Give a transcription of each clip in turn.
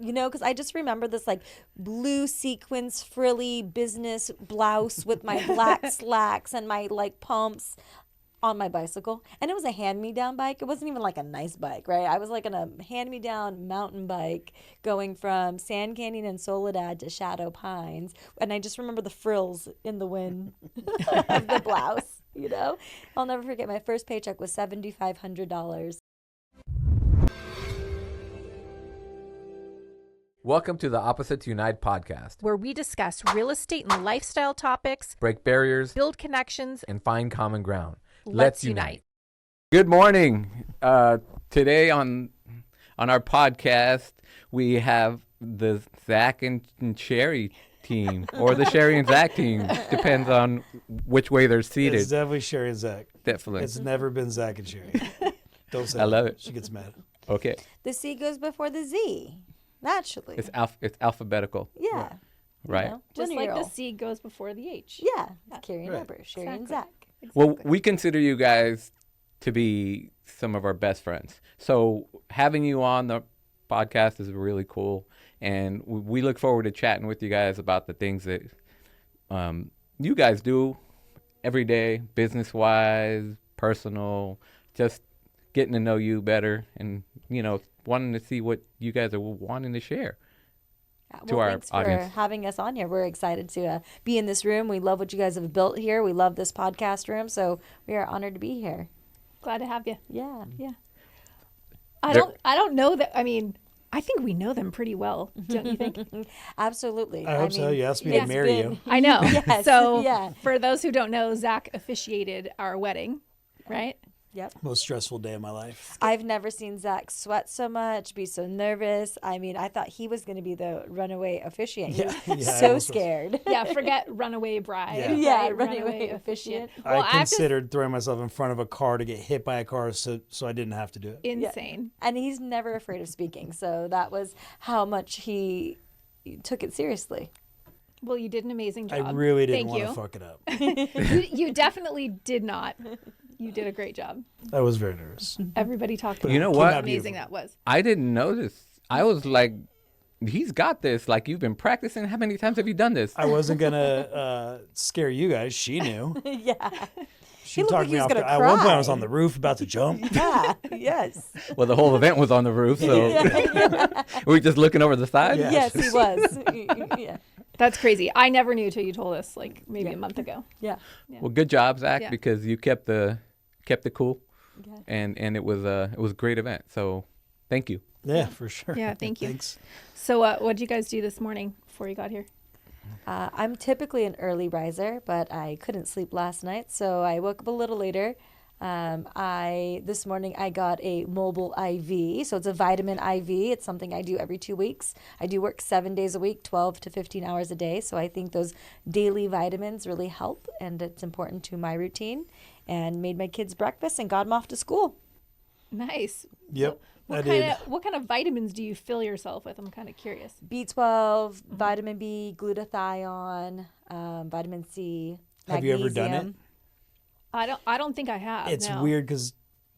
you know, because I just remember this like blue sequins frilly business blouse with my black slacks and my like pumps on my bicycle. And it was a hand-me-down bike. It wasn't even like a nice bike, right? I was like on a hand-me-down mountain bike going from Sand Canyon and Soledad to Shadow Pines. And I just remember the frills in the wind of the blouse, you know? I'll never forget my first paycheck was $7,500. Welcome to the Opposites Unite podcast, where we discuss real estate and lifestyle topics, break barriers, build connections, and find common ground. Let's unite. Good morning. Today on our podcast, we have the Zach and Cherrie team, or the Cherrie and Zach team. Depends on which way they're seated. It's definitely Cherrie and Zach. Definitely. It's never been Zach and Cherrie. Don't say I love that. it. She gets mad. Okay. The C goes before the Z, naturally. It's alphabetical. Yeah. Right. You know, Just like the linear. C goes before the H. Yeah. It's Carrie and Right. Amber, Cherrie and Zach. Well, we consider you guys to be some of our best friends. So having you on the podcast is really cool. And we look forward to chatting with you guys about the things that you guys do every day, business-wise, personal, just getting to know you better and, you know, wanting to see what you guys are wanting to share. To our thanks audience. for having us on here. We're excited to be in this room. We love what you guys have built here. We love this podcast room, so we are honored to be here. Glad to have you. Yeah. Yeah. I don't know that. I mean, I think we know them pretty well, don't you think? Absolutely. I hope so. You asked me to it's marry been- you. I know. Yes, So yeah. for those who don't know, Zach officiated our wedding, right? Yep. Most stressful day of my life. I've never seen Zach sweat so much, be so nervous. I mean, I thought he was going to be the runaway officiant. He was Yeah, I so almost was. scared. Yeah, forget runaway bride. Yeah. Yeah, right? runaway officiant. Well, I considered throwing myself in front of a car to get hit by a car so I didn't have to do it. Insane. And he's never afraid of speaking. So that was how much he took it seriously. Well, you did an amazing job. I really didn't Thank want you. to fuck it up. You definitely did not. You did a great job. I was very nervous. Everybody talked You about know how what? amazing that was. I didn't notice. I was like, he's got this. Like, you've been practicing. How many times have you done this? I wasn't going to scare you guys. She knew. Yeah. She looked talked like he me was off. gonna At one point, I was cry. on the roof about to jump. Yeah. Yes. Well, the whole event was on the roof, so we were just looking over the side. Yeah. Yes, he was. Yeah. That's crazy. I never knew till you told us, like maybe a month ago. Yeah. Well, good job, Zach, Yeah. because you kept it cool, Yeah. and it was a great event. So, thank you. Yeah, for sure. Yeah, thank you. Thanks. So what did you guys do this morning before you got here? I'm typically an early riser, but I couldn't sleep last night, so I woke up a little later. This morning I got a mobile IV, so it's a vitamin IV. It's something I do every 2 weeks. I do work 7 days a week, 12 to 15 hours a day, so I think those daily vitamins really help, and it's important to my routine. And made my kids breakfast and got them off to school. Nice. Yep, I What did. kind of vitamins do you fill yourself with? I'm kind of curious. B12, vitamin B, glutathione, vitamin C, Have you ever done it? magnesium. I don't think I have. It's no. weird because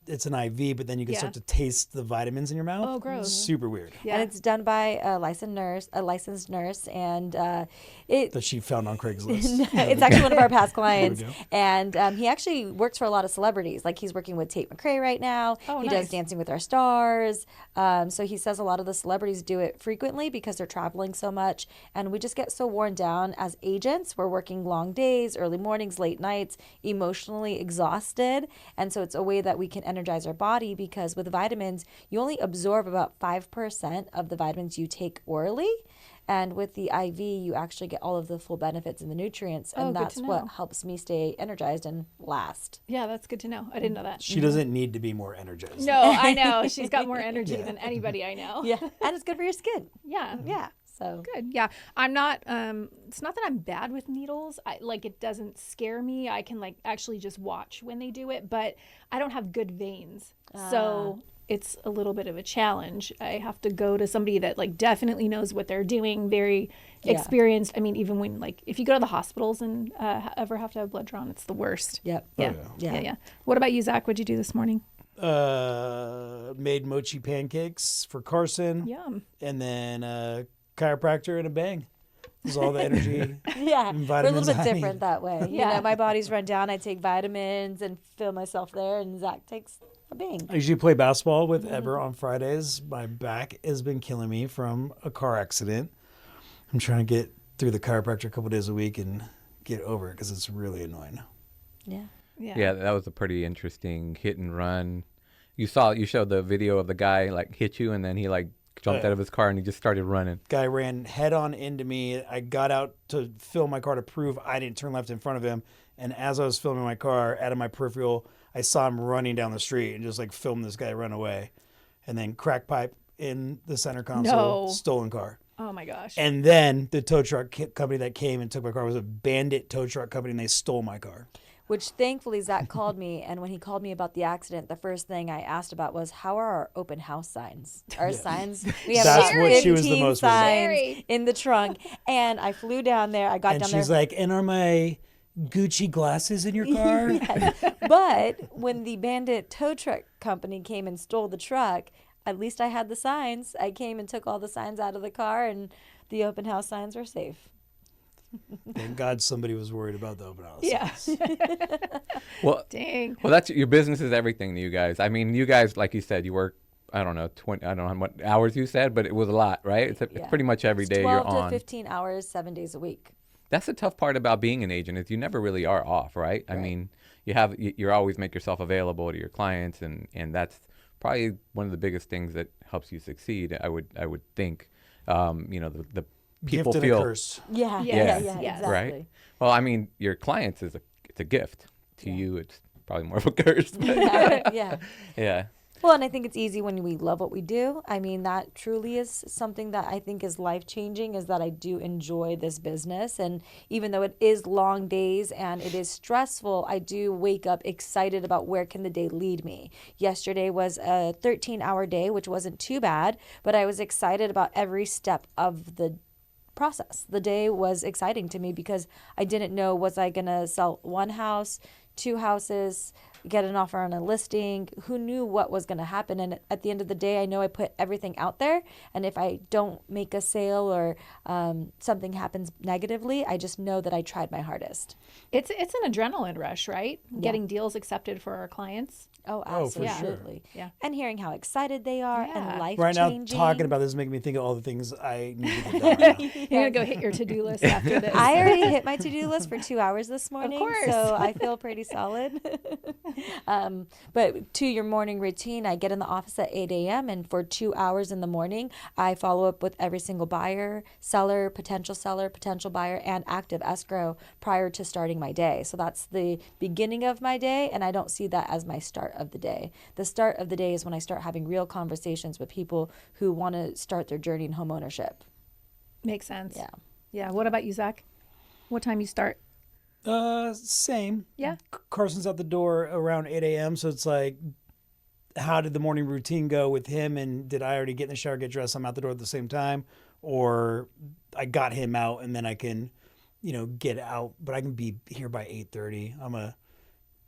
it's an IV, but then you can Yeah. start to taste the vitamins in your mouth. Oh, gross. Super weird. Yeah. And it's done by a licensed nurse, and That she found on Craigslist. it's actually one of our past clients. There we go. And he actually works for a lot of celebrities. Like he's working with Tate McRae right now. Oh, he nice. does Dancing with Our Stars. So he says a lot of the celebrities do it frequently because they're traveling so much. And we just get so worn down as agents. We're working long days, early mornings, late nights, emotionally exhausted. And so it's a way that we can energize our body, because with vitamins, you only absorb about 5% of the vitamins you take orally. And with the IV, you actually get all of the full benefits and the nutrients. Oh, And good that's to what know. helps me stay energized and last. Yeah, that's good to know. I didn't know that. She doesn't need to be more energized. No, I know. She's got more energy than anybody I know. Yeah. And it's good for your skin. Yeah. Yeah. So Good. Yeah. I'm not it's not that I'm bad with needles. It doesn't scare me. I can actually just watch when they do it, but I don't have good veins. So it's a little bit of a challenge. I have to go to somebody that definitely knows what they're doing, very experienced. I mean, even when if you go to the hospitals and ever have to have blood drawn, it's the worst. Yep. Yeah. Oh, Yeah. Yeah. What about you, Zach? What'd you do this morning? Made mochi pancakes for Carson, Yum. and then chiropractor and a bang. It was all the energy. Yeah, and we're a little vitamins bit I need. different that way. You Yeah. know, my body's run down. I take vitamins and feel myself there, and Zach takes a bang. I usually play basketball with Eber on Fridays. My back has been killing me from a car accident. I'm trying to get through the chiropractor a couple days a week and get over it because it's really annoying. Yeah. Yeah, that was a pretty interesting hit and run. You showed the video of the guy like hit you, and then he like jumped Yeah. out of his car and he just started running. Guy ran head on into me. I got out to fill my car to prove I didn't turn left in front of him. And as I was filming my car, out of my peripheral, I saw him running down the street and just like filmed this guy run away. And then crack pipe in the center console, No. stolen car. Oh my gosh. And then the tow truck company that came and took my car was a bandit tow truck company, and they stole my car. Which thankfully Zach called me, and when he called me about the accident, the first thing I asked about was, how are our open house signs? Our signs, we have That's about what she was the 15 most worried about. signs Scary. in the trunk, and I flew down there. I got And down she's there. like, and are my Gucci glasses in your car? Yes. But when the bandit tow truck company came and stole the truck, at least I had the signs. I came and took all the signs out of the car, and the open house signs were safe. Thank God somebody was worried about the open house. Yeah. Well, Dang. well, that's your business is everything to you guys. I mean, you guys, like you said, you work. I don't know, 20. I don't know what hours you said, but it was a lot, right? It's Yeah. pretty much every It's day 12 you're to on. 15 hours, 7 days a week. That's the tough part about being an agent is you never really are off, right? I mean, you always make yourself available to your clients, and that's probably one of the biggest things that helps you succeed. I would think, the people Gift and feel a curse. Yeah, Yes, yeah, yes. exactly. right. Well, I mean, your clients it's a gift to you. It's probably more of a curse. But Yeah, yeah. yeah. Well, and I think it's easy when we love what we do. I mean, that truly is something that I think is life-changing, is that I do enjoy this business. And even though it is long days and it is stressful, I do wake up excited about where can the day lead me. Yesterday was a 13-hour day, which wasn't too bad, but I was excited about every step of the process. The day was exciting to me because I didn't know, was I going to sell one house, two houses, get an offer on a listing? Who knew what was going to happen? And at the end of the day, I know I put everything out there. And if I don't make a sale or something happens negatively, I just know that I tried my hardest. It's an adrenaline rush, right? Getting deals accepted for our clients. Oh, Oh, for absolutely. sure. Yeah. And hearing how excited they are Yeah. and life Right now, changing. talking about this is making me think of all the things I need to get done right now. You're gonna go hit your to-do list after this. I already hit my to-do list for 2 hours this morning, course. so I feel pretty solid. But to your morning routine, I get in the office at 8 a.m. and for 2 hours in the morning, I follow up with every single buyer, seller, potential buyer, and active escrow prior to starting my day. So that's the beginning of my day, and I don't see that as my start of the day. The start of the day is when I start having real conversations with people who want to start their journey in home ownership. Makes sense. Yeah. Yeah. What about you, Zach? What time you start? Same. Yeah. Carson's out the door around 8 a.m. So it's like, how did the morning routine go with him? And did I already get in the shower, get dressed, I'm out the door at the same time? Or I got him out and then I can, get out, but I can be here by 8:30.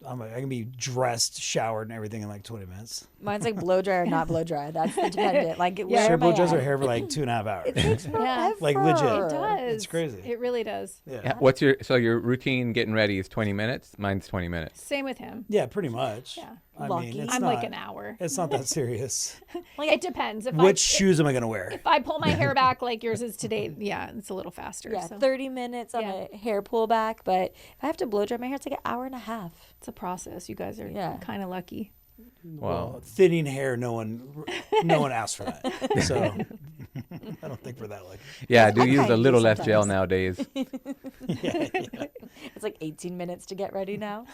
I can be dressed, showered, and everything in like 20 minutes. Mine's like blow dry or not blow dry. That's the dependent. Like, where Sure, am I blow dries at? her hair for like 2.5 hours. It takes forever. Like, legit. It does. It's crazy. It really does. Yeah. What's your routine getting ready is 20 minutes? Mine's 20 minutes. Same with him. Yeah, pretty much. Yeah. I Lucky. mean, it's I'm not, like an hour. It's not that serious. It depends. Which shoes am I going to wear? If I pull my hair back like yours is today, yeah, it's a little faster. Yeah, So 30 minutes on Yeah. a hair pullback. But if I have to blow dry my hair, it's like an hour and a half. it's a process. You guys are Yeah. kind of lucky. Well, Thinning hair, no one asked for that. So I don't think we're that lucky. yeah, I do I use kinda a do little less gel sometimes. nowadays. It's like 18 minutes to get ready now.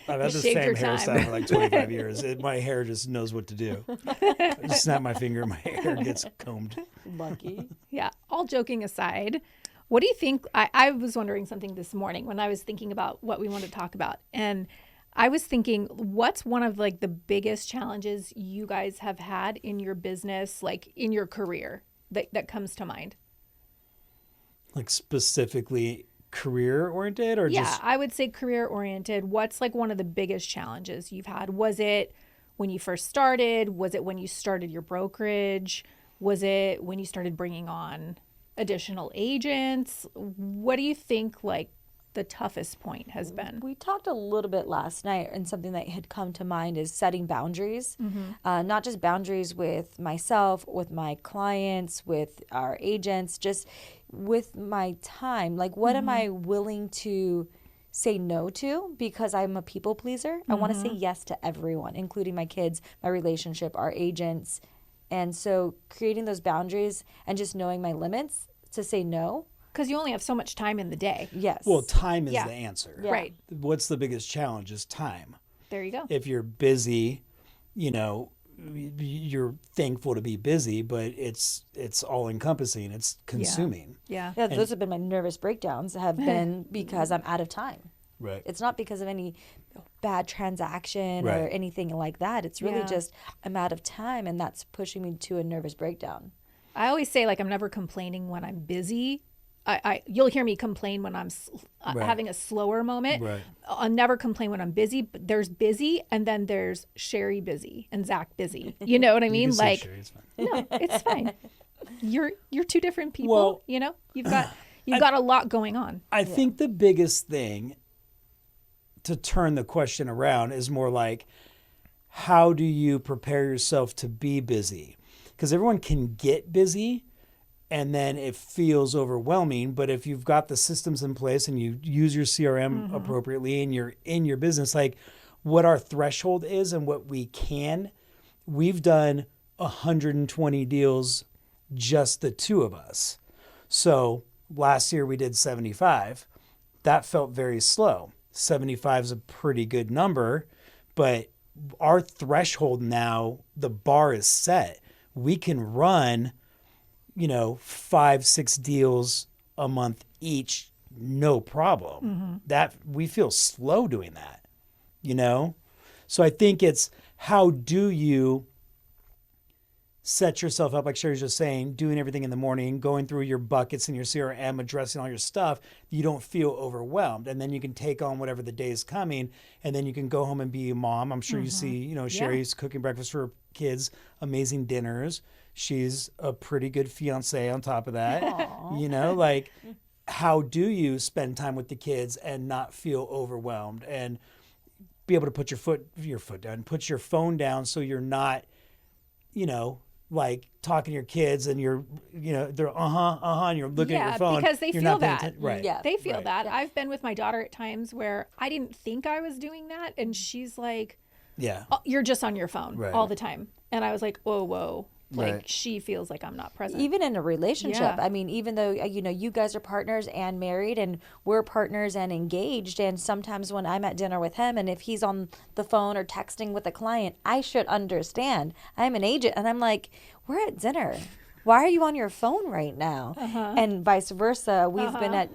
I've had the Shaved your same hairstyle time. for like 25 years. My hair just knows what to do. I just snap my finger, my hair gets combed. Lucky. Yeah. All joking aside, what do you think? I was wondering something this morning when I was thinking about what we wanted to talk about. And I was thinking, what's one of like the biggest challenges you guys have had in your business, like in your career that comes to mind? Like specifically career oriented or Yeah, just I would say career oriented. What's like one of the biggest challenges you've had? Was it when you first started? Was it when you started your brokerage? Was it when you started bringing on additional agents? What do you think like the toughest point has been? We talked a little bit last night, and something that had come to mind is setting boundaries. Not just boundaries with myself, with my clients, with our agents, just with my time. Like, what am I willing to say no to, because I'm a people pleaser? I want to say yes to everyone, including my kids, my relationship, our agents. And so creating those boundaries and just knowing my limits to say no. Because you only have so much time in the day. Yes. Well, time is Yeah. the answer. Yeah. Right. What's the biggest challenge is time. There you go. If you're busy, you know, you're thankful to be busy, but it's all encompassing. It's consuming. Yeah. Yeah, those have been my nervous breakdowns, have been because I'm out of time. Right. It's not because of any bad transaction or Right. anything like that. It's really Yeah. just I'm out of time, and that's pushing me to a nervous breakdown. I always say, like, I'm never complaining when I'm busy. You'll hear me complain when I'm Right. having a slower moment. Right. I'll never complain when I'm busy, but there's busy, and then there's Cherrie busy and Zach busy. You know what I You mean? can say Like, sure, it's fine. no, it's fine. You're two different people. Well, you know, you've got a lot going on. I think the biggest thing to turn the question around is more like, how do you prepare yourself to be busy? Because everyone can get busy and then it feels overwhelming. But if you've got the systems in place and you use your CRM appropriately and you're in your business, like what our threshold is and what we can, we've done 120 deals, just the two of us. So last year we did 75. That felt very slow. 75 is a pretty good number, but our threshold now, the bar is set. We can run, 5-6 deals a month each, no problem. That we feel slow doing that, So I think it's, how do you set yourself up, like Cherrie's just saying, doing everything in the morning, going through your buckets in your CRM, addressing all your stuff, you don't feel overwhelmed. And then you can take on whatever the day is coming, and then you can go home and be a mom. I'm sure you see, Cherrie's cooking breakfast for her kids, amazing dinners. She's a pretty good fiance on top of that. Like, how do you spend time with the kids and not feel overwhelmed and be able to put your foot down, put your phone down, so you're not, like talking to your kids and you're, they're and you're looking at your phone. because they you're feel not paying that. Right. Yeah. They feel Right. that. I've been with my daughter at times where I didn't think I was doing that, and she's like, Yeah. "Oh, you're just on your phone Right. all the time." And I was like, whoa. Like, Right. she feels like I'm not present. Even in a relationship, Yeah. I mean, even though you guys are partners and married, and we're partners and engaged, and sometimes when I'm at dinner with him and if he's on the phone or texting with a client, I should understand. I'm an agent, and I'm like, we're at dinner, why are you on your phone right now? And vice versa. We've been at,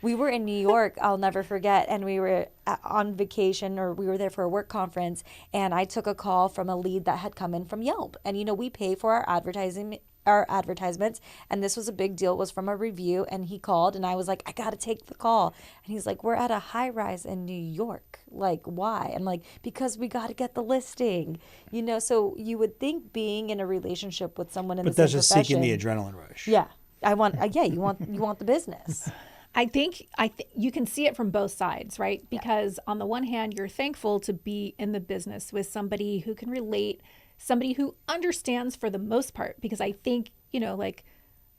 we were in New York, I'll never forget, and we were on vacation, or we were there for a work conference, and I took a call from a lead that had come in from Yelp. And, we pay for our advertisements, and this was a big deal. It was from a review, and he called, and I was like, I got to take the call. And he's like, we're at a high rise in New York. Like, why? I'm like, because we got to get the listing, so you would think being in a relationship with someone in But the that's same just profession. seeking the adrenaline rush. Yeah. You want the business. I think you can see it from both sides, right? Because on the one hand, you're thankful to be in the business with somebody who can relate, somebody who understands for the most part. Because I think, like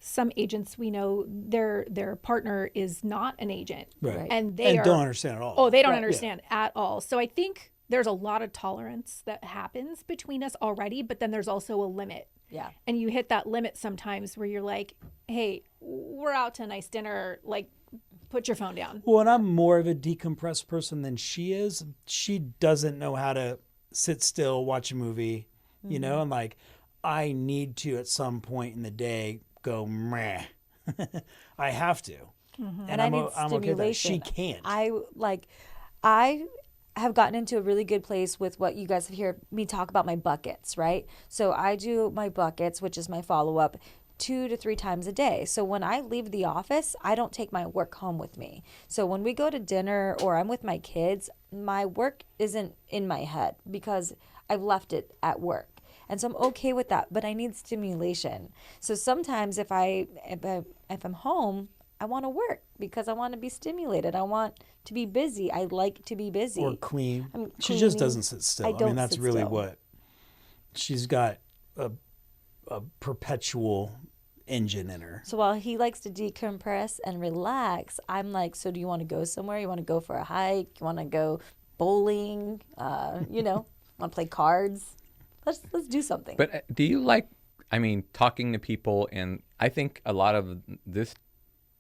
some agents we know, their partner is not an agent, Right. and don't understand at all. Oh, they don't understand at all. So I think there's a lot of tolerance that happens between us already, but then there's also a limit. Yeah. And you hit that limit sometimes where you're like, hey, we're out to a nice dinner, like, put your phone down. Well, and I'm more of a decompressed person than she is. She doesn't know how to sit still, watch a movie, and like, I need to at some point in the day go, meh. I have to. And I need I'm okay with that. stimulation. She can't. I have gotten into a really good place with what you guys have heard me talk about, my buckets, right? So I do my buckets, which is my follow-up, 2 to 3 times a day. So when I leave the office, I don't take my work home with me. So when we go to dinner or I'm with my kids, my work isn't in my head, because I've left it at work. And so I'm okay with that, but I need stimulation. So sometimes if I'm home, I want to work because I want to be stimulated. I want to be busy. I like to be busy. Or clean. I'm She just cleaning. doesn't sit still. I I mean, don't that's sit really still. what she's got, a perpetual engine in her. So while he likes to decompress and relax, I'm like, so do you want to go somewhere? You want to go for a hike? You want to go bowling? Want to play cards? Let's do something. But do you like, I mean, talking to people? And I think a lot of this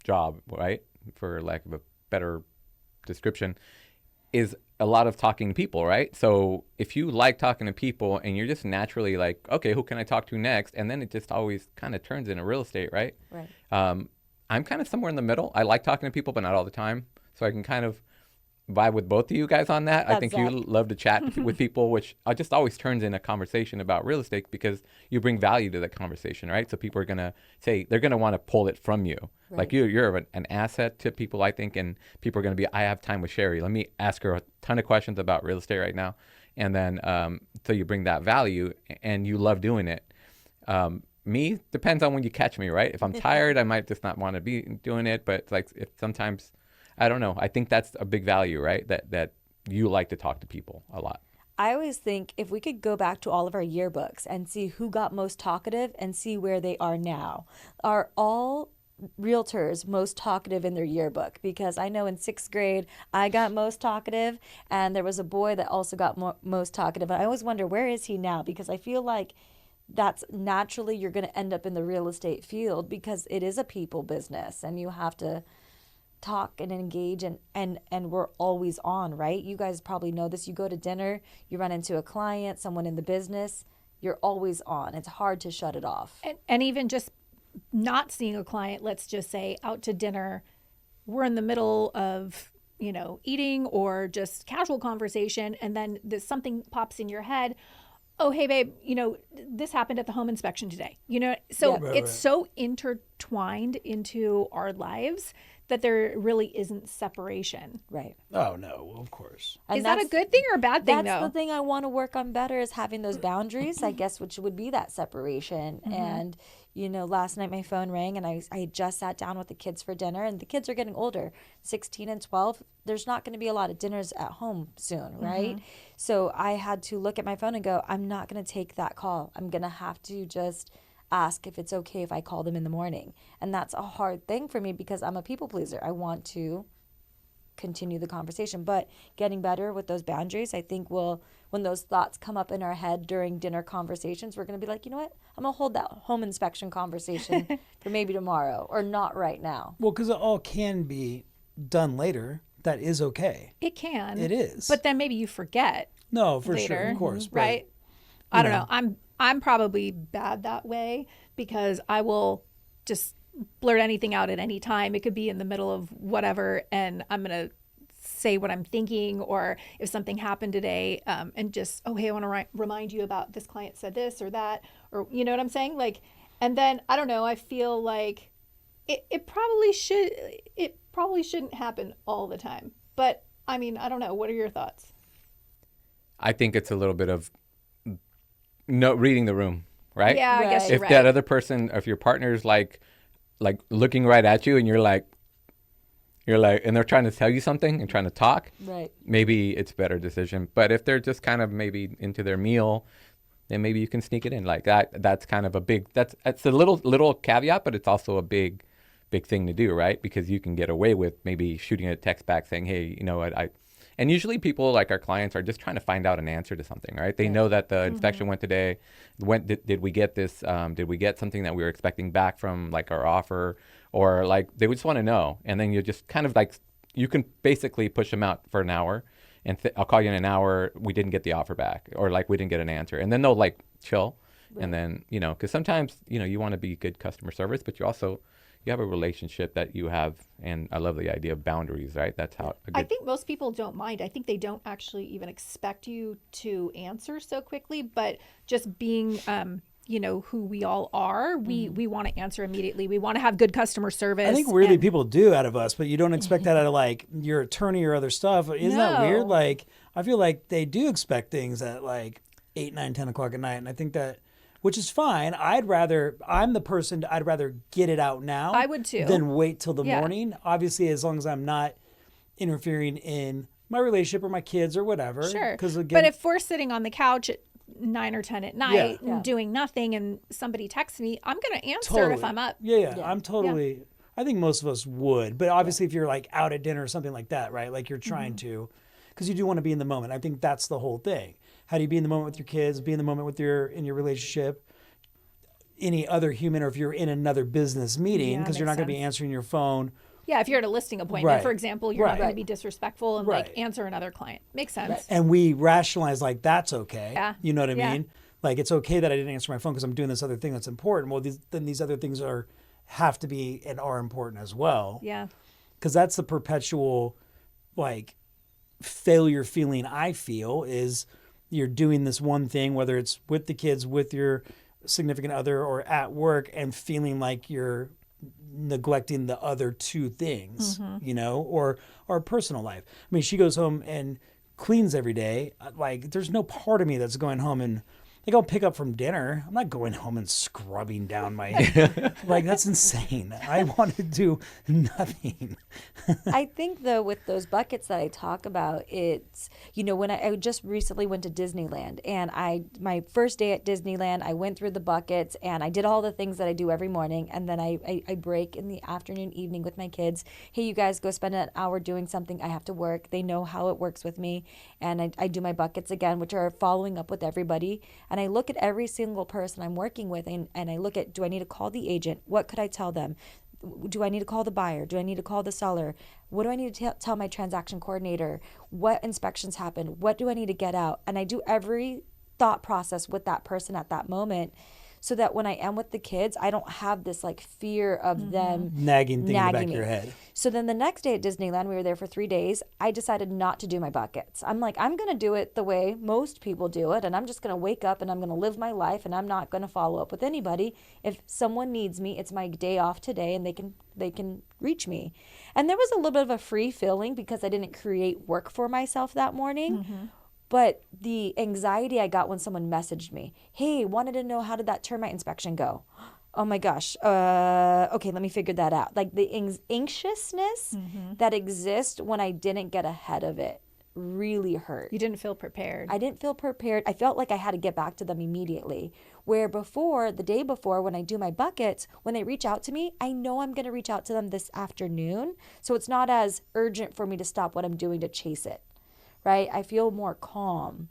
job, right, for lack of a better description, is a lot of talking to people, right? So if you like talking to people and you're just naturally like, okay, who can I talk to next? And then it just always kind of turns into real estate, right? Right. I'm kind of somewhere in the middle. I like talking to people, but not all the time. So I can kind of vibe with both of you guys on that. I think you love to chat with people, which just always turns in a conversation about real estate because you bring value to that conversation, right? So people are going to say, they're going to want to pull it from you. Right. Like you're an asset to people, I think, and people are going to be, I have time with Cherrie. Let me ask her a ton of questions about real estate right now. And then, so you bring that value and you love doing it. Me, depends on when you catch me, right? If I'm tired, I might just not want to be doing it. But like if sometimes, I don't know. I think that's a big value, right? That you like to talk to people a lot. I always think if we could go back to all of our yearbooks and see who got most talkative and see where they are now. Are all realtors most talkative in their yearbook? Because I know in 6th grade, I got most talkative and there was a boy that also got most talkative. I always wonder, where is he now? Because I feel like that's naturally you're going to end up in the real estate field because it is a people business and you have to talk and engage and we're always on, right? You guys probably know this. You go to dinner, you run into a client, someone in the business, you're always on. It's hard to shut it off. And even just not seeing a client, let's just say out to dinner, we're in the middle of, eating or just casual conversation. And then something pops in your head. Oh, hey, babe, this happened at the home inspection today. So it's so intertwined into our lives that there really isn't separation. Right. Oh, no, of course. And Is that a good thing or a bad thing, that's though? the thing I want to work on better is having those boundaries, I guess, which would be that separation. And, last night my phone rang and I had just sat down with the kids for dinner and the kids are getting older, 16 and 12. There's not going to be a lot of dinners at home soon, right? So I had to look at my phone and go, I'm not going to take that call. I'm going to have to just ask if it's okay if I call them in the morning. And that's a hard thing for me because I'm a people pleaser. I want to continue the conversation, but getting better with those boundaries, I think when those thoughts come up in our head during dinner conversations, we're going to be like, you know what? I'm going to hold that home inspection conversation for maybe tomorrow or not right now. Well, because it all can be done later. That is okay. It can. It is. But then maybe you forget No, for later, sure, of course. but- right? I don't know. I'm probably bad that way because I will just blurt anything out at any time. It could be in the middle of whatever, and I'm going to say what I'm thinking, or if something happened today, and just, oh, hey, I want to remind you about this client said this or that, or you know what I'm saying? Like, and then I don't know. I feel like it probably shouldn't happen all the time. But I mean, I don't know. What are your thoughts? I think it's a little bit of reading the room, right? Yeah, I guess Right. you're If right. that other person, if your partner's like looking right at you and you're like, and they're trying to tell you something and trying to talk, Right. maybe it's a better decision. But if they're just kind of maybe into their meal, then maybe you can sneak it in like that. That's kind of that's a little caveat, but it's also a big thing to do, right? Because you can get away with maybe shooting a text back saying, hey, you know what, and usually people like our clients are just trying to find out an answer to something, right? They know that the inspection went today. Did we get this? Did we get something that we were expecting back from like our offer? Or like they just want to know. And then you just kind of like, you can basically push them out for an hour and I'll call you in an hour. We didn't get the offer back or like we didn't get an answer. And then they'll like chill. Right. And then, because sometimes, you want to be good customer service, but you have a relationship that you have. And I love the idea of boundaries, right? That's how I think most people don't mind. I think they don't actually even expect you to answer so quickly, but just being, who we all are, we want to answer immediately. We want to have good customer service. I think weirdly people do out of us, but you don't expect that out of like your attorney or other stuff. Isn't that weird? No. Like, I feel like they do expect things that like, 8, 9, 10 o'clock at night. And I think that, which is fine. I'd rather get it out now. I would too. Than wait till the Yeah. morning. Obviously, as long as I'm not interfering in my relationship or my kids or whatever. Sure. Because again, But if we're sitting on the couch at 9 or 10 at night Yeah. and doing nothing and somebody texts me, I'm going to answer totally. if I'm up. Yeah. Yeah. I'm totally. I think most of us would, but obviously, if you're like out at dinner or something like that, right? Like you're trying to, because you do want to be in the moment. I think that's the whole thing. How do you be in the moment with your kids? Be in the moment with in your relationship. Any other human, or if you're in another business meeting, Yeah, because you're makes not going to be sense. answering your phone. Yeah, if you're at a listing appointment, Right. for example, you're not Right. going to be disrespectful and Right. like answer another client. Makes sense. And we rationalize like that's okay. Yeah. You know what I Yeah. mean? Like it's okay that I didn't answer my phone because I'm doing this other thing that's important. Well, these other things have to be and are important as well. Yeah. Because that's the perpetual like failure feeling I feel is you're doing this one thing, whether it's with the kids, with your significant other, or at work, and feeling like you're neglecting the other two things, you know, or our personal life. I mean, she goes home and cleans every day. Like, there's no part of me that's going home and like I'll pick up from dinner. I'm not going home and scrubbing down my like that's insane. I want to do nothing. I think though with those buckets that I talk about, it's when I just recently went to Disneyland, and my first day at Disneyland, I went through the buckets and I did all the things that I do every morning, and then I break in the afternoon, evening with my kids. Hey, you guys go spend an hour doing something. I have to work. They know how it works with me, and I do my buckets again, which are following up with everybody. And I look at every single person I'm working with, and I look at, do I need to call the agent? What could I tell them? Do I need to call the buyer? Do I need to call the seller? What do I need to tell my transaction coordinator? What inspections happened? What do I need to get out? And I do every thought process with that person at that moment, so that when I am with the kids, I don't have this like fear of them Nagging thing in the back nagging of me. your head. So then the next day at Disneyland, we were there for 3 days. I decided not to do my buckets. I'm like, I'm going to do it the way most people do it. And I'm just going to wake up and I'm going to live my life. And I'm not going to follow up with anybody. If someone needs me, it's my day off today and they can reach me. And there was a little bit of a free feeling because I didn't create work for myself that morning. But the anxiety I got when someone messaged me, hey, wanted to know how did that termite inspection go? Oh my gosh. Okay, let me figure that out. Like the anxiousness that exists when I didn't get ahead of it really hurt. You didn't feel prepared. I didn't feel prepared. I felt like I had to get back to them immediately. Where before, the day before, when I do my buckets, when they reach out to me, I know I'm going to reach out to them this afternoon. So it's not as urgent for me to stop what I'm doing to chase it. Right? I feel more calm.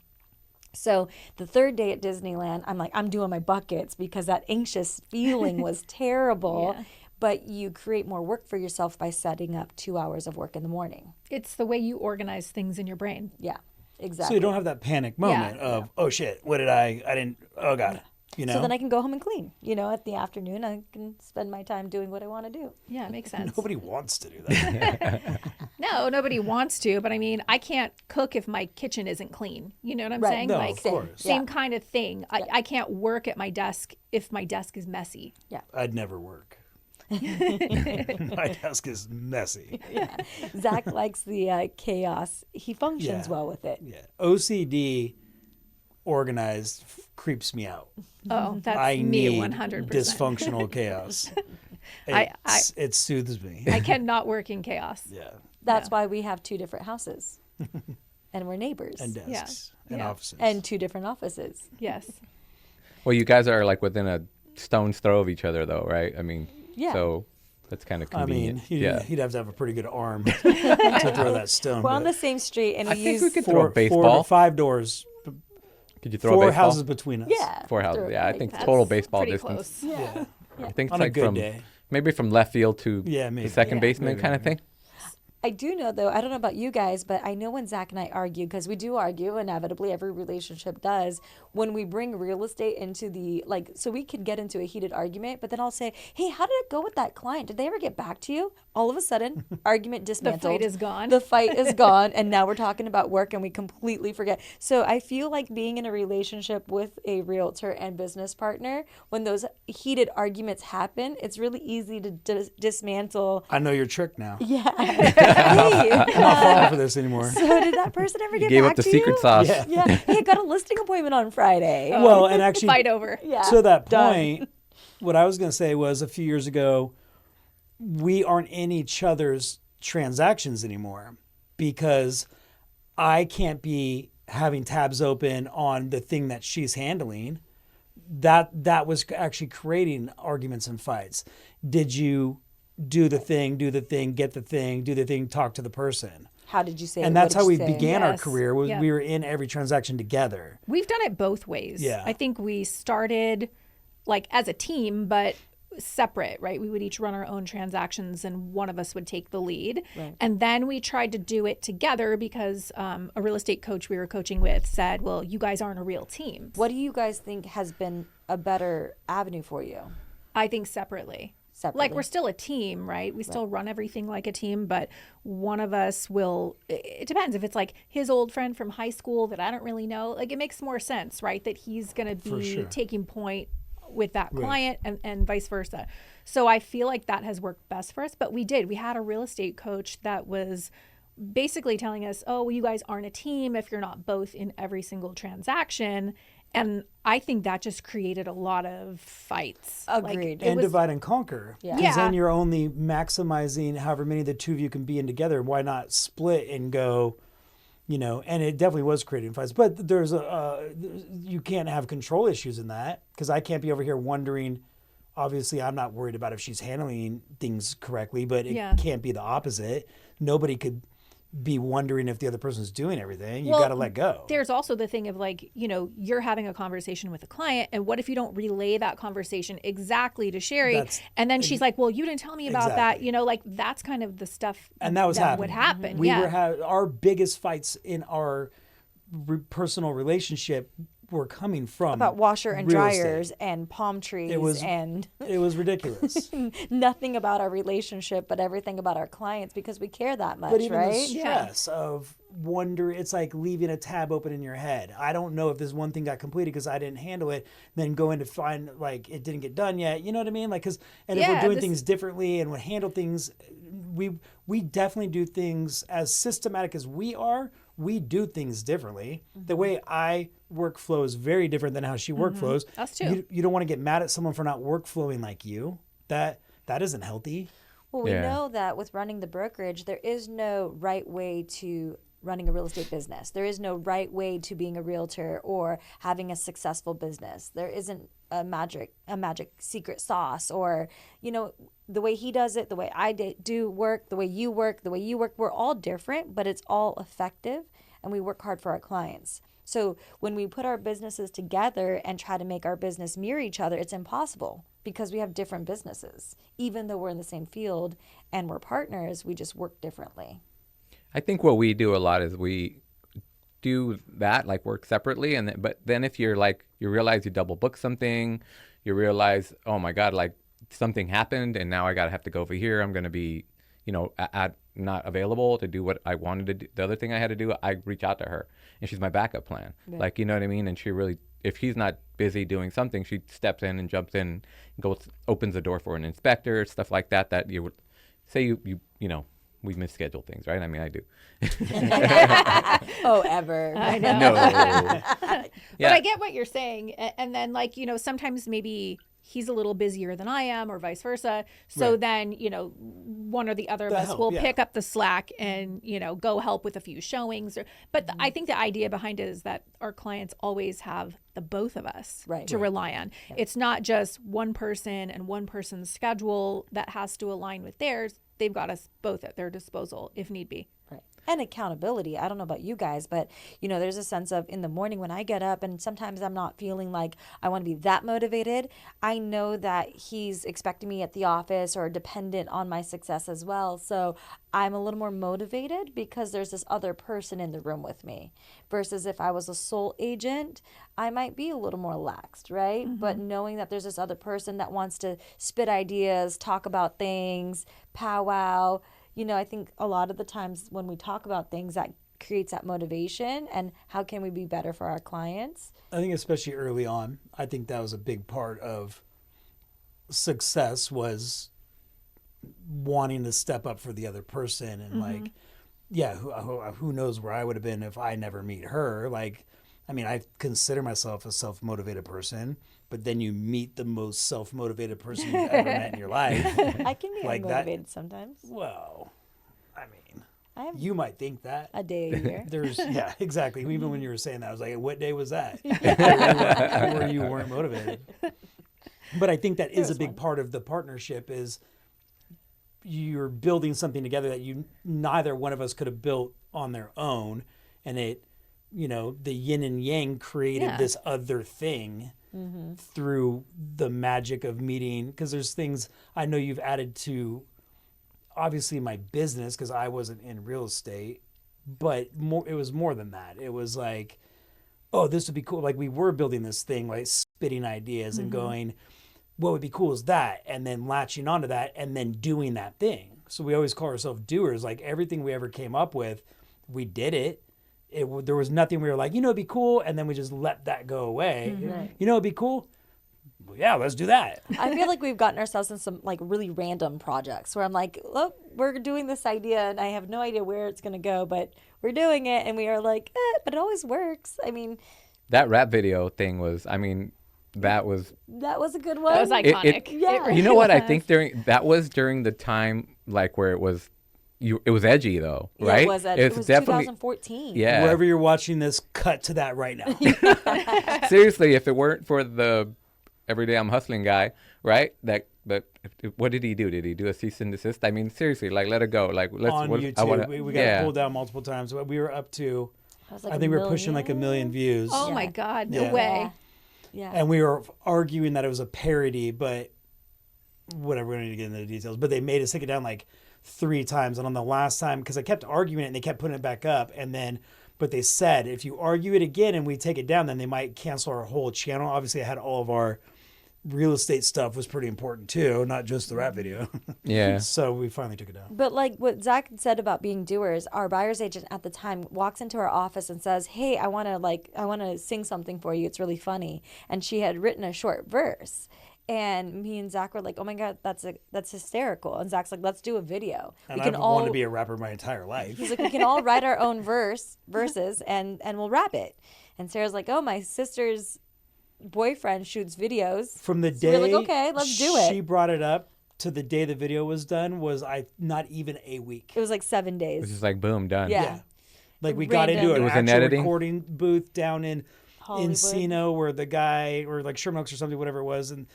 So the third day at Disneyland, I'm like, I'm doing my buckets because that anxious feeling was terrible. Yeah. But you create more work for yourself by setting up 2 hours of work in the morning. It's the way you organize things in your brain. Yeah, So exactly. you don't have that panic moment of, oh shit, what did I didn't, oh God, you know? So then I can go home and clean. At the afternoon, I can spend my time doing what I want to do. Yeah, it makes sense. Nobody wants to do that. No, nobody wants to, but I mean, I can't cook if my kitchen isn't clean. You know what I'm Right. saying? No, Like of course. same Yeah. kind of thing. I can't work at my desk if my desk is messy. I'd never work. My desk is messy. Zach likes the chaos. He functions Yeah. well with it. Yeah. OCD organized creeps me out. Oh, that's I me need 100%. dysfunctional chaos. It soothes me. I cannot work in chaos. Yeah. That's why we have 2 different houses. And we're neighbors. And desks and Yeah. offices. And 2 different offices. Yes. Well, you guys are like within a stone's throw of each other, though, right? I mean, Yeah. so that's kind of I mean, convenient. he'd have to have a pretty good arm to throw that stone. We're on but the same street, and I we think use we could throw a baseball. 4 to 5 doors, Could you throw a 4 baseball? houses between us. yeah, Four houses. throw it Yeah, I like think that. total That's baseball pretty distance. close. Yeah. Yeah. I think it's On a like good from day. maybe from left field to Yeah, maybe. the second Yeah. baseman Maybe, kind of maybe. thing. I do know, though, I don't know about you guys, but I know when Zach and I argue, because we do argue, inevitably, every relationship does, when we bring real estate into the, so we could get into a heated argument, but then I'll say, hey, how did it go with that client? Did they ever get back to you? All of a sudden, argument dismantled. fight is gone. The fight is gone, and now we're talking about work, and we completely forget. So I feel like being in a relationship with a realtor and business partner, when those heated arguments happen, it's really easy to dismantle. I know your trick now. Yeah. Hey, I'm not falling for this anymore. so did that person ever get Gave back up the to secret you? sauce. Yeah. Yeah, hey, I got a listing appointment on Friday. Well, and actually, Fight over. Yeah, to that done. point, what I was going to say was a few years ago, we aren't in each other's transactions anymore because I can't be having tabs open on the thing that she's handling. That was actually creating arguments and fights. Did you do the thing, get the thing, do the thing, talk to the person? How did you say it? And that's What how did we you say? began our Yes. career. Was Yep. we were in every transaction together. We've done it both ways. Yeah. I think we started like as a team, but separate, right? We would each run our own transactions and one of us would take the lead. Right. And then we tried to do it together because a real estate coach we were coaching with said, well, you guys aren't a real team. What do you guys think has been a better avenue for you? I think separately. Like Separately. we're still a team, right? We still run everything like a team, but one of us will, it depends. If it's like his old friend from high school that I don't really know, like it makes more sense, right? That he's going to For be sure. taking point with that client and vice versa. So I feel like that has worked best for us, but we had a real estate coach that was basically telling us, oh, well, you guys aren't a team if you're not both in every single transaction. And I think that just created a lot of fights. Agreed. It And was- divide and conquer. Yeah. Because Yeah. then you're only maximizing however many of the two of you can be in together. Why not split and go, and it definitely was creating fights. But there's you can't have control issues in that because I can't be over here wondering. Obviously, I'm not worried about if she's handling things correctly, but it Yeah. can't be the opposite. Nobody could be wondering if the other person's doing everything. You Well, got to let go. There's also the thing of like, you're having a conversation with a client, and what if you don't relay that conversation exactly to Cherrie? That's- And then she's like, well, you didn't tell me about that. Exactly. Like that's kind of the stuff And that was happening. would happen. We yeah. were our biggest fights in our personal relationship were coming from About washer and real dryers estate. and palm trees It was- and It was ridiculous. nothing about our relationship, but everything about our clients because we care that much, But even right? the stress of wonder, it's like leaving a tab open in your head. I don't know if this one thing got completed because I didn't handle it. Then going to find like it didn't get done yet. You know what I mean? Like if we're Yeah, doing this- things differently and we handle things, we definitely do things as systematic as we are. We do things differently. The way I workflow is very different than how she workflows. Us too. You don't want to get mad at someone for not workflowing like you. That isn't healthy. Well, we Yeah. know that with running the brokerage, there is no right way to running a real estate business. There is no right way to being a realtor or having a successful business. There isn't a magic secret sauce or, the way he does it, the way I do work, the way you work, we're all different, but it's all effective and we work hard for our clients. So when we put our businesses together and try to make our business mirror each other, it's impossible because we have different businesses. Even though we're in the same field and we're partners, we just work differently. I think what we do a lot is we do that, like work separately, but then if you're like you realize you double book something, you realize, oh my God, like something happened and now I gotta have to go over here. I'm gonna be, not available to do what I wanted to do. The other thing I had to do, I reach out to her and she's my backup plan. Right. Like, you know what I mean? And she really, if she's not busy doing something, she steps in and jumps in, opens the door for an inspector, stuff like that. That you would say we misschedule things, right? I mean, I do. Oh, ever. I know. No. But Yeah. I get what you're saying. And then, sometimes maybe he's a little busier than I am or vice versa. So Right. then, one or the other of The us help, will yeah. pick up the slack and, Go help with a few showings. But I think the idea behind it is that our clients always have the both of us Right. to rely on. It's not just one person and one person's schedule that has to align with theirs. They've got us both at their disposal if need be. Right. And accountability. I don't know about you guys, but there's a sense of in the morning when I get up and sometimes I'm not feeling like I want to be that motivated. I know that he's expecting me at the office or dependent on my success as well. So I'm a little more motivated because there's this other person in the room with me versus if I was a sole agent, I might be a little more laxed, right? But knowing that there's this other person that wants to spit ideas, talk about things, powwow, I think a lot of the times when we talk about things that creates that motivation and how can we be better for our clients? I think especially early on, I think that was a big part of success was wanting to step up for the other person and like, yeah, who knows where I would have been if I never meet her. Like, I mean, I consider myself a self-motivated person, but then you meet the most self-motivated person you've ever met in your life. I can be Like that- unmotivated sometimes. Well, I mean, I have you might think that. a day a year. There's, yeah, exactly. Even when you were saying that, I was like, what day was that? Where you weren't motivated. But I think that is a was big one. part of the partnership is you're building something together that neither one of us could have built on their own. And it, the yin and yang created Yeah. this other thing through the magic of meeting. Because there's things I know you've added to, obviously, my business, because I wasn't in real estate. But it was more than that. It was like, oh, this would be cool. Like we were building this thing, like spitting ideas and going, what would be cool is that, and then latching onto that and then doing that thing. So we always call ourselves doers. Like everything we ever came up with, we did it. There was nothing we were like, it'd be cool, and then we just let that go away. It'd be cool. Well, yeah, let's do that. I feel like we've gotten ourselves in some like really random projects where I'm like, look, we're doing this idea and I have no idea where it's going to go, but we're doing it. And we are like, but it always works. I mean, That rap video thing was, that was, that was a good one. That was iconic. Yeah. It you know what? I was. think that was during the time, like where it was edgy though, Yeah, right? it was, it was definitely, 2014. yeah. Wherever you're watching this, cut to that right now. Seriously, if it weren't for the everyday I'm hustling guy, right? What did he do? Did he do a cease and desist? I mean, seriously, like let it go. Like let's. On YouTube, I wanna, we got yeah. pulled down multiple times. We were up to, That was like I a think we were pushing like 1 million views. Oh Yeah. my God, no Yeah. way. Yeah. And we were arguing that it was a parody, but whatever, we don't need to get into the details. But they made us take it down like 3 times. And on the last time, because I kept arguing it and they kept putting it back up. And then, but they said, if you argue it again and we take it down, then they might cancel our whole channel. Obviously, I had all of our real estate stuff was pretty important too, not just the rap video. Yeah. So we finally took it down. But like what Zach said about being doers, our buyer's agent at the time walks into our office and says, "Hey, I want to sing something for you. It's really funny." And she had written a short verse. And me and Zach were like, "Oh my God, that's hysterical." And Zach's like, "Let's do a video. And we can I've all." wanted to be a rapper my entire life. He's like, "We can all write our own verses, and we'll rap it." And Sarah's like, "Oh, my sister's boyfriend shoots videos." From the So day we're like, "Okay, let's do it." she brought it up to the day the video was done was not even a week. It was like 7 days. It's just like boom, done. Yeah. Like we got into Random. an It was in actual editing? recording booth down in Hollywood. Encino where the guy, or like Sherman Oaks or something, whatever it was, and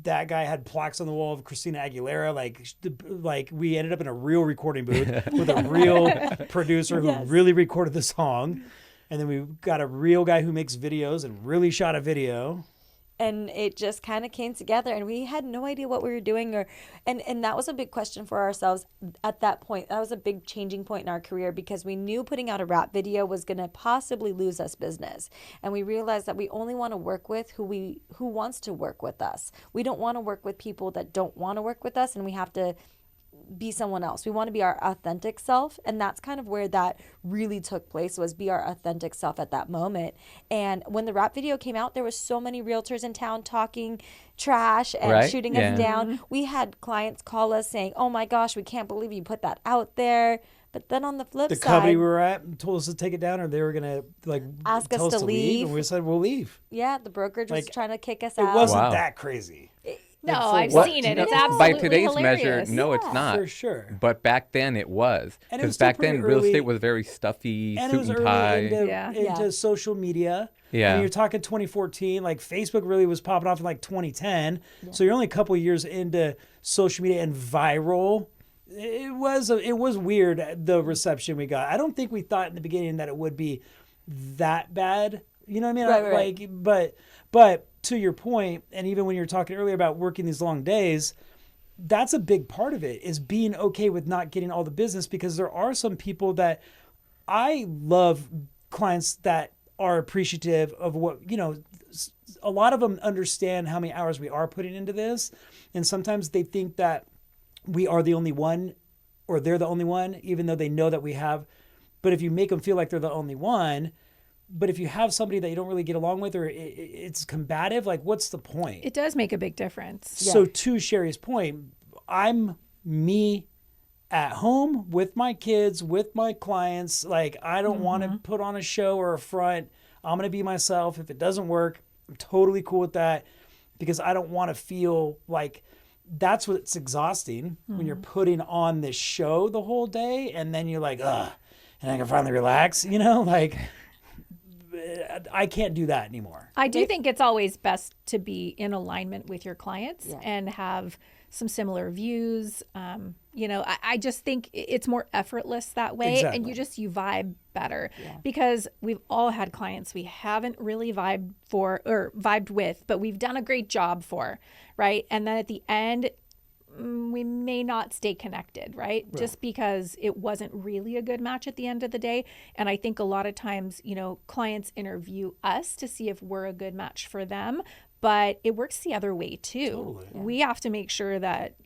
that guy had plaques on the wall of Christina Aguilera. Like we ended up in a real recording booth with a real producer who Yes. really recorded the song. And then we got a real guy who makes videos and really shot a video. And it just kind of came together, and we had no idea what we were doing, and that was a big question for ourselves at that point. That was a big changing point in our career, because we knew putting out a rap video was going to possibly lose us business, and we realized that we only want to work with who wants to work with us. We don't want to work with people that don't want to work with us, and we have to be someone else. We want to be our authentic self, and that's kind of where that really took place, was be our authentic self at that moment. And when the rap video came out, there was so many realtors in town talking trash and Right? shooting Yeah. us down. We had clients call us saying, "Oh my gosh, we can't believe you put that out there." But then on the flip The side, company we were at told us to take it down, or they were gonna Ask us tell us to to leave, leave. and we said we'll leave. yeah, the brokerage was Like, trying to kick us It out. wasn't Wow. that crazy. No, for I've what? seen it. No, It's by absolutely today's hilarious. measure, no, it's Yeah. not. For sure. But back then it was. And it was Because still back then pretty real early- estate was very stuffy, And it suit was and early tie. into, Yeah. Yeah. social media. Yeah. And you're talking 2014, like Facebook really was popping off in like 2010. So you're only a couple years into social media and viral. It was weird, the reception we got. I don't think we thought in the beginning that it would be that bad. You know what I mean? Right. Like, but to your point, and even when you were talking earlier about working these long days, that's a big part of it, is being okay with not getting all the business, because there are some people that I love, clients that are appreciative of what, a lot of them understand how many hours we are putting into this. And sometimes they think that we are the only one, or they're the only one, even though they know that we have. But if you make them feel like they're the only one, but if you have somebody that you don't really get along with, or it's combative, like what's the point? It does make a big difference. So to Sherry's point, I'm me at home with my kids, with my clients. Like, I don't want to put on a show or a front. I'm going to be myself. If it doesn't work, I'm totally cool with that, because I don't want to feel like that's what's exhausting when you're putting on this show the whole day and then you're like, ugh, and I can finally relax, like I can't do that anymore. I do think it's always best to be in alignment with your clients and have some similar views. I just think it's more effortless that way. And you vibe better because we've all had clients we haven't really vibed with, but we've done a great job for, right? And then at the end, we may not stay connected, right? Just because it wasn't really a good match at the end of the day. And I think a lot of times, clients interview us to see if we're a good match for them, but it works the other way too. Totally. We have to make sure that,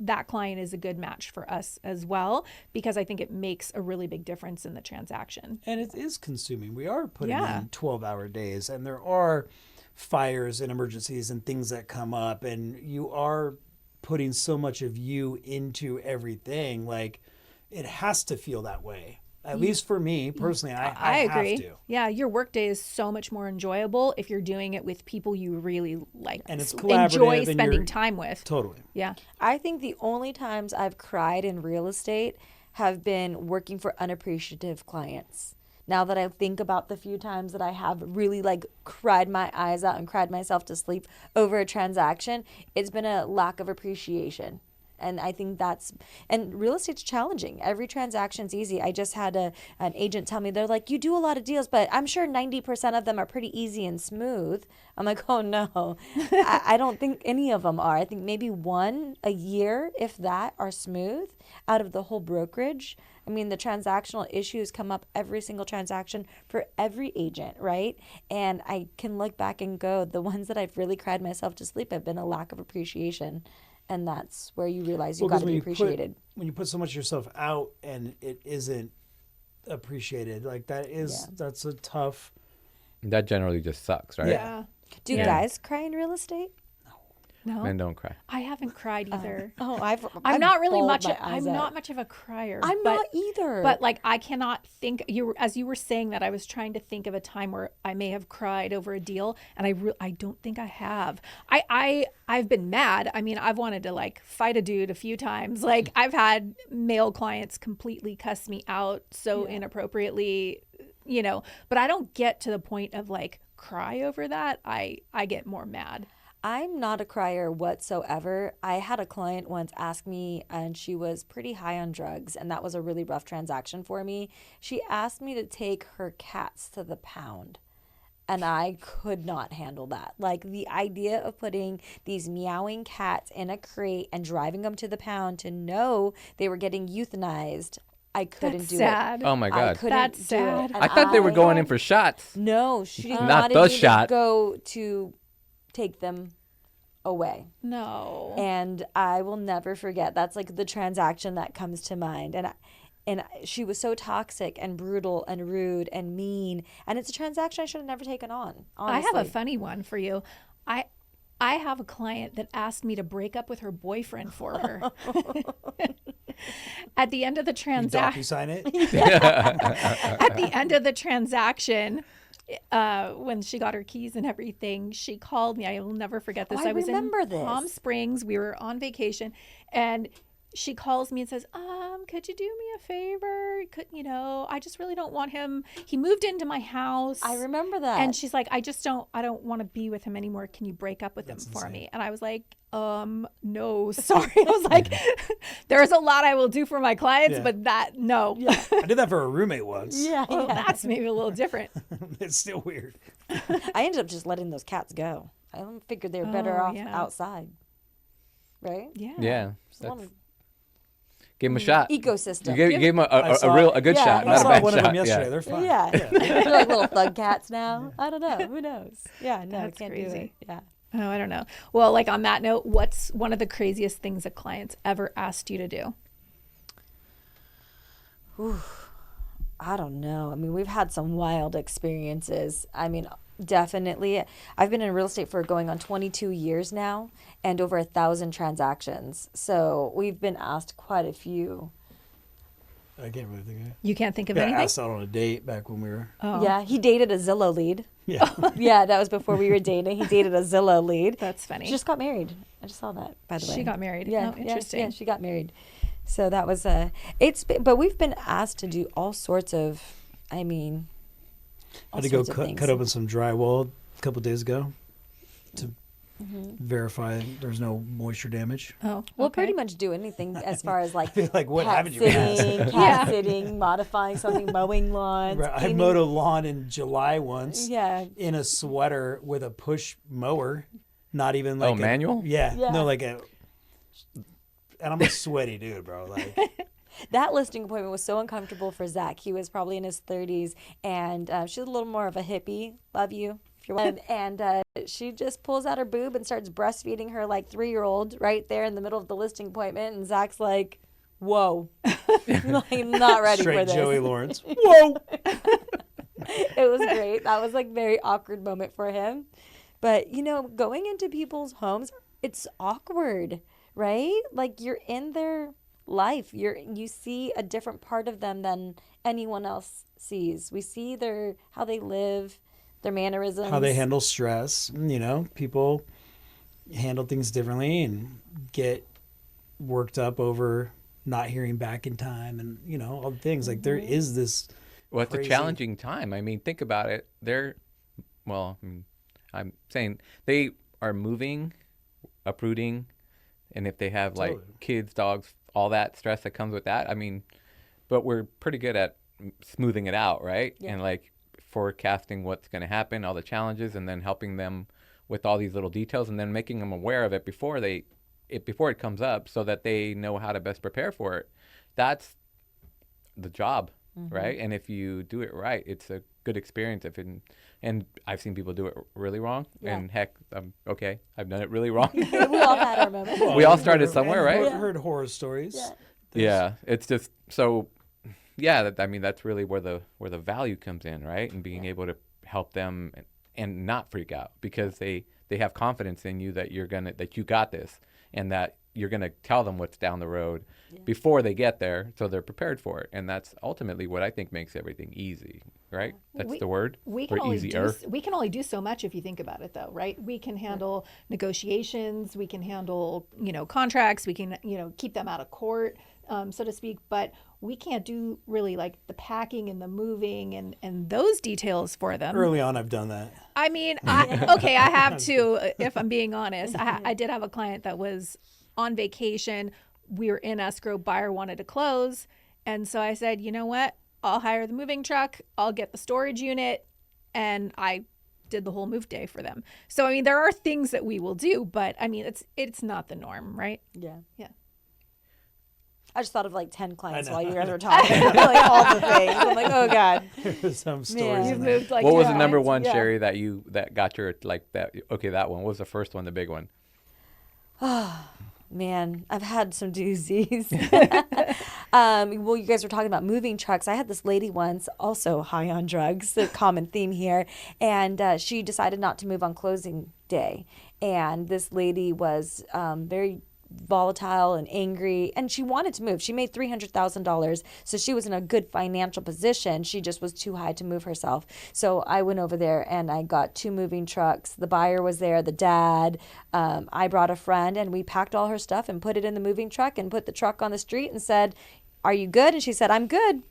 that client is a good match for us as well, because I think it makes a really big difference in the transaction. And it is consuming. We are putting in 12-hour days, and there are fires and emergencies and things that come up, and you are putting so much of you into everything. Like, it has to feel that way. At least for me personally, I agree. Have to. Yeah, your workday is so much more enjoyable if you're doing it with people you really like and it's collaborative, enjoy spending time with. Totally. Yeah. I think the only times I've cried in real estate have been working for unappreciative clients. Now that I think about the few times that I have really cried my eyes out and cried myself to sleep over a transaction, it's been a lack of appreciation. And I think and real estate's challenging. Every transaction's easy. I just had an agent tell me, they're like, you do a lot of deals, but I'm sure 90% of them are pretty easy and smooth. I'm like, oh no, I don't think any of them are. I think maybe one a year, if that, are smooth out of the whole brokerage. I mean, the transactional issues come up every single transaction for every agent, right? And I can look back and go, the ones that I've really cried myself to sleep have been a lack of appreciation. And that's where you realize you got to be appreciated. When you put so much of yourself out and it isn't appreciated, that's a tough. That generally just sucks, right? Yeah. Do you guys cry in real estate? No. Men don't cry. I haven't cried either. I'm not really much. I'm not much of a crier. I'm not either. But I cannot think. As you were saying that, I was trying to think of a time where I may have cried over a deal, and I don't think I have. I've been mad. I mean, I've wanted to fight a dude a few times. I've had male clients completely cuss me out so inappropriately, But I don't get to the point of cry over that. I get more mad. I'm not a crier whatsoever. I had a client once ask me, and she was pretty high on drugs, and that was a really rough transaction for me. She asked me to take her cats to the pound, and I could not handle that. The idea of putting these meowing cats in a crate and driving them to the pound to know they were getting euthanized, I couldn't do sad. it. Oh my God. That's sad. And I thought they were going in for shots. No, she did Not not the even shot. go to take them away. No. And I will never forget. That's the transaction that comes to mind. And she was so toxic and brutal and rude and mean. And it's a transaction I should have never taken on, honestly. I have a funny one for you. I have a client that asked me to break up with her boyfriend for her. At the end of the transaction, DocuSign it. at the end of the transaction, when she got her keys and everything, she called me. I will never forget this. I was remember in this. Palm Springs. We were on vacation, and she calls me and says, could you do me a favor? I just really don't want him. He moved into my house. I remember that. And she's like, I don't want to be with him anymore. Can you break up with him for me? And I was like, no, sorry. I was like, there's a lot I will do for my clients, but no. Yeah. I did that for a roommate once. Yeah. Well, that's maybe a little different. It's still weird. I ended up just letting those cats go. I figured they were better off outside. Right? Yeah. Yeah. Just want to Give him a shot. ecosystem. You gave him a good shot, I not a saw bad one of shot. them yesterday. Yeah. They're fine. Yeah. They're like little thug cats now. I don't know. Who knows? Yeah, no, That's I can't do crazy. it. Yeah. Oh, I don't know. Well, on that note, what's one of the craziest things a client's ever asked you to do? I don't know. I mean, we've had some wild experiences. I mean, Definitely. I've been in real estate for going on 22 years now and over 1,000 transactions. So we've been asked quite a few. I can't really think of it. You can't think of Yeah, anything? asked out on a date back when we were. Oh, Yeah, he dated a Zillow lead. Yeah. Yeah, that was before we were dating. He dated a Zillow lead. that's funny. She just got married. I just saw that, by the way. She got married. Yeah, Oh, interesting. Yeah, she got married. So that was but we've been asked to do all sorts of, I mean, I had to go cut open some drywall a couple days ago to verify there's no moisture damage. Oh, We'll okay. pretty much do anything as far as like Like, what cat haven't you asked? sitting, cat sitting, modifying something, mowing lawns. I cleaning- mowed a lawn in July once Yeah. in a sweater with a push mower, not even like manual? Yeah, Yeah. no, and I'm a sweaty dude, bro. Like, That listing appointment was so uncomfortable for Zach. He was probably in his 30s, and she's a little more of a hippie. Love you. If you're and she just pulls out her boob and starts breastfeeding her like 3-year-old right there in the middle of the listing appointment. And Zach's like, whoa. Like, not ready for straight this. Joey Lawrence. Whoa. It was great. That was like very awkward moment for him. But, going into people's homes, it's awkward, right? Like you're in their life. You see a different part of them than anyone else sees. We see how they live, their mannerisms. How they handle stress. People handle things differently and get worked up over not hearing back in time and, all the things. Like there is this. Well, it's crazy- a challenging time. I mean, think about it. I'm saying they are moving, uprooting, and if they have like Totally. kids, dogs, all that stress that comes with that. I mean, but we're pretty good at smoothing it out, right? Yeah. And like forecasting what's going to happen, all the challenges, and then helping them with all these little details, and then making them aware of it before it comes up, so that they know how to best prepare for it. That's the job, right? And if you do it right, it's a good experience. And I've seen people do it really wrong, Yeah. and heck, I've done it really wrong. We all had our moments. We all started somewhere, right? I've heard horror stories. Yeah. Yeah, it's just so. Yeah, that's really where the value comes in, right? And being able to help them and not freak out, because they have confidence in you that that you got this, and that you're gonna tell them what's down the road before they get there, so they're prepared for it. And that's ultimately what I think makes everything easy, right? That's the word. We Or can only easier. we can only do so much if you think about it, though, right? We can handle negotiations, we can handle contracts, we can keep them out of court, so to speak, but we can't do really like the packing and the moving and those details for them. Early on, I've done that. I mean, I have to, if I'm being honest. I did have a client that was on vacation. We were in escrow, buyer wanted to close. And so I said, you know what? I'll hire the moving truck. I'll get the storage unit. And I did the whole move day for them. So, I mean, there are things that we will do, but I mean, it's not the norm, right? Yeah. Yeah. I just thought of like 10 clients know. while you guys were talking. Like all the things. I'm like, oh God. Some stories. Man. in You've there. moved like What was the yeah. number one, Yeah. Cherrie, that got your like that? Okay, that one. What was the first one, the big one? Man, I've had some doozies. Well, you guys were talking about moving trucks. I had this lady once, also high on drugs, a common theme here, and she decided not to move on closing day. And this lady was very volatile and angry, and she wanted to move. She made $300,000, so she was in a good financial position. She just was too high to move herself. So I went over there and I got 2 moving trucks. The buyer was there, the dad. I brought a friend, and we packed all her stuff and put it in the moving truck and put the truck on the street and said, "Are you good?" And she said, "I'm good."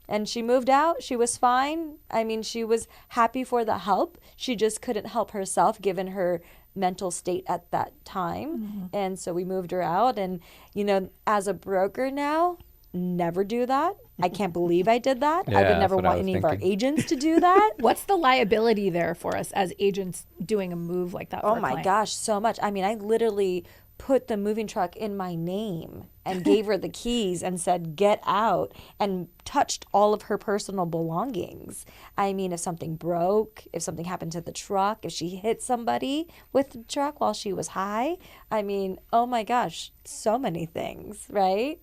And she moved out. She was fine. I mean, she was happy for the help. She just couldn't help herself given her mental state at that time. And so we moved her out. And, as a broker now, never do that. I can't believe I did that. I Yeah, would that's never what I want was any of our thinking. agents to do that. What's the liability there for us as agents doing a move like that? For Oh a my client? gosh, so much. I mean, I literally put the moving truck in my name and gave her the keys and said, "Get out," and touched all of her personal belongings. I mean, if something broke, if something happened to the truck, if she hit somebody with the truck while she was high, I mean, oh my gosh, so many things, right?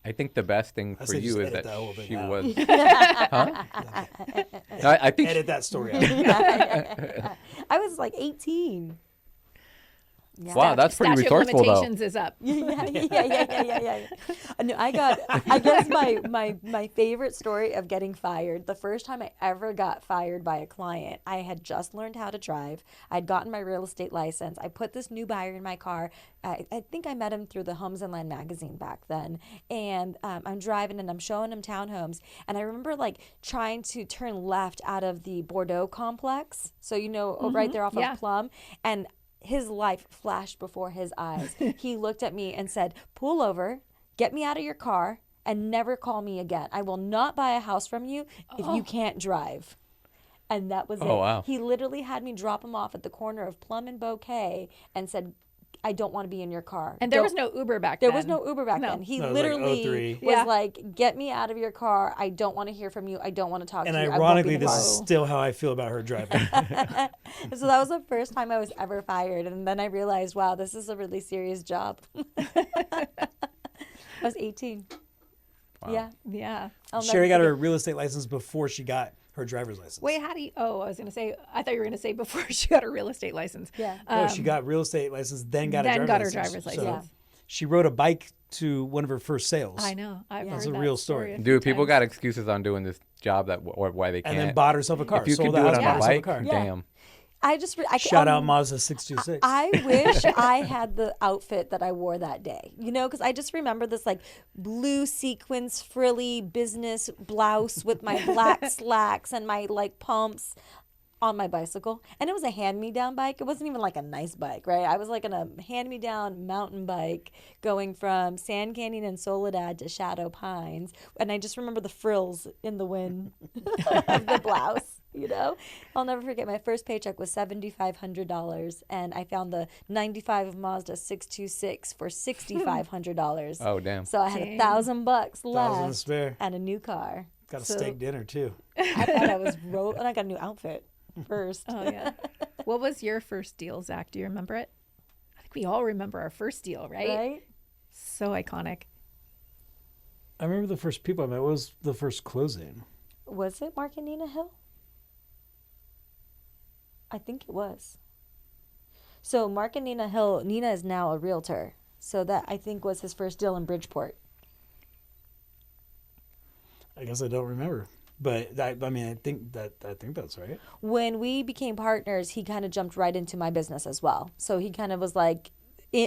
I think the best thing I for say just you is edit that that whole thing she out. was. Huh? No, I think Edit that story out. I was like 18. Yeah. Wow, that's pretty Statute of resourceful though. limitations is up. Yeah. No, I guess my favorite story of getting fired, the first time I ever got fired by a client, I had just learned how to drive. I'd gotten my real estate license. I put this new buyer in my car. I think I met him through the Homes and Land magazine back then. And I'm driving and I'm showing him townhomes. And I remember like trying to turn left out of the Bordeaux complex. So, right there off Yeah. of Plum. And his life flashed before his eyes. He looked at me and said, "Pull over, get me out of your car, and never call me again. I will not buy a house from you if you can't drive." And that was it. Wow. He literally had me drop him off at the corner of Plum and Bouquet and said, "I don't want to be in your car." And there was no Uber back There then. was no Uber back No. then. He No, it was like literally 03. was Yeah. like, "Get me out of your car. I don't want to hear from you. I don't want to talk And to you. ironically, I won't be this in is the car." still how I feel about her driving. So that was the first time I was ever fired. And then I realized, wow, this is a really serious job. I was 18. Wow. Yeah. Yeah. I'll never Sherry got her forget. real estate license before she got her driver's license. Wait, how do you? Oh, I was gonna say. I thought you were gonna say before she got her real estate license. Yeah. No, she got real estate license, then got then her got her driver's driver's license. license. So she rode a bike to one of her first sales. I know. I've That's heard a that real story. a few Dude, people times. got excuses on doing this job or why they can't. And then bought herself a car. If you Sold could the do house, it on bought a herself bike, car. Yeah. damn. Shout out Mazda 626. I wish I had the outfit that I wore that day, because I just remember this like blue sequins frilly business blouse with my black slacks and my like pumps on my bicycle. And it was a hand-me-down bike. It wasn't even like a nice bike, right? I was like on a hand-me-down mountain bike going from Sand Canyon and Soledad to Shadow Pines. And I just remember the frills in the wind of the blouse. I'll never forget my first paycheck was $7,500, and I found the 95 Mazda 626 for $6,500. Oh, damn. So I had Dang. $1,000 $1,000 to left spare. and a new car. Got a So steak dinner too. I thought I was and I got a new outfit first. Oh yeah. What was your first deal, Zach? Do you remember it? I think we all remember our first deal, right? Right? So iconic. I remember the first people I met. What was the first closing? Was it Mark and Nina Hill? I think it was. So Mark and Nina Hill, Nina is now a realtor. So that I think was his first deal in Bridgeport. I guess I don't remember. But I think that's right. When we became partners, he kind of jumped right into my business as well. So he kind of was like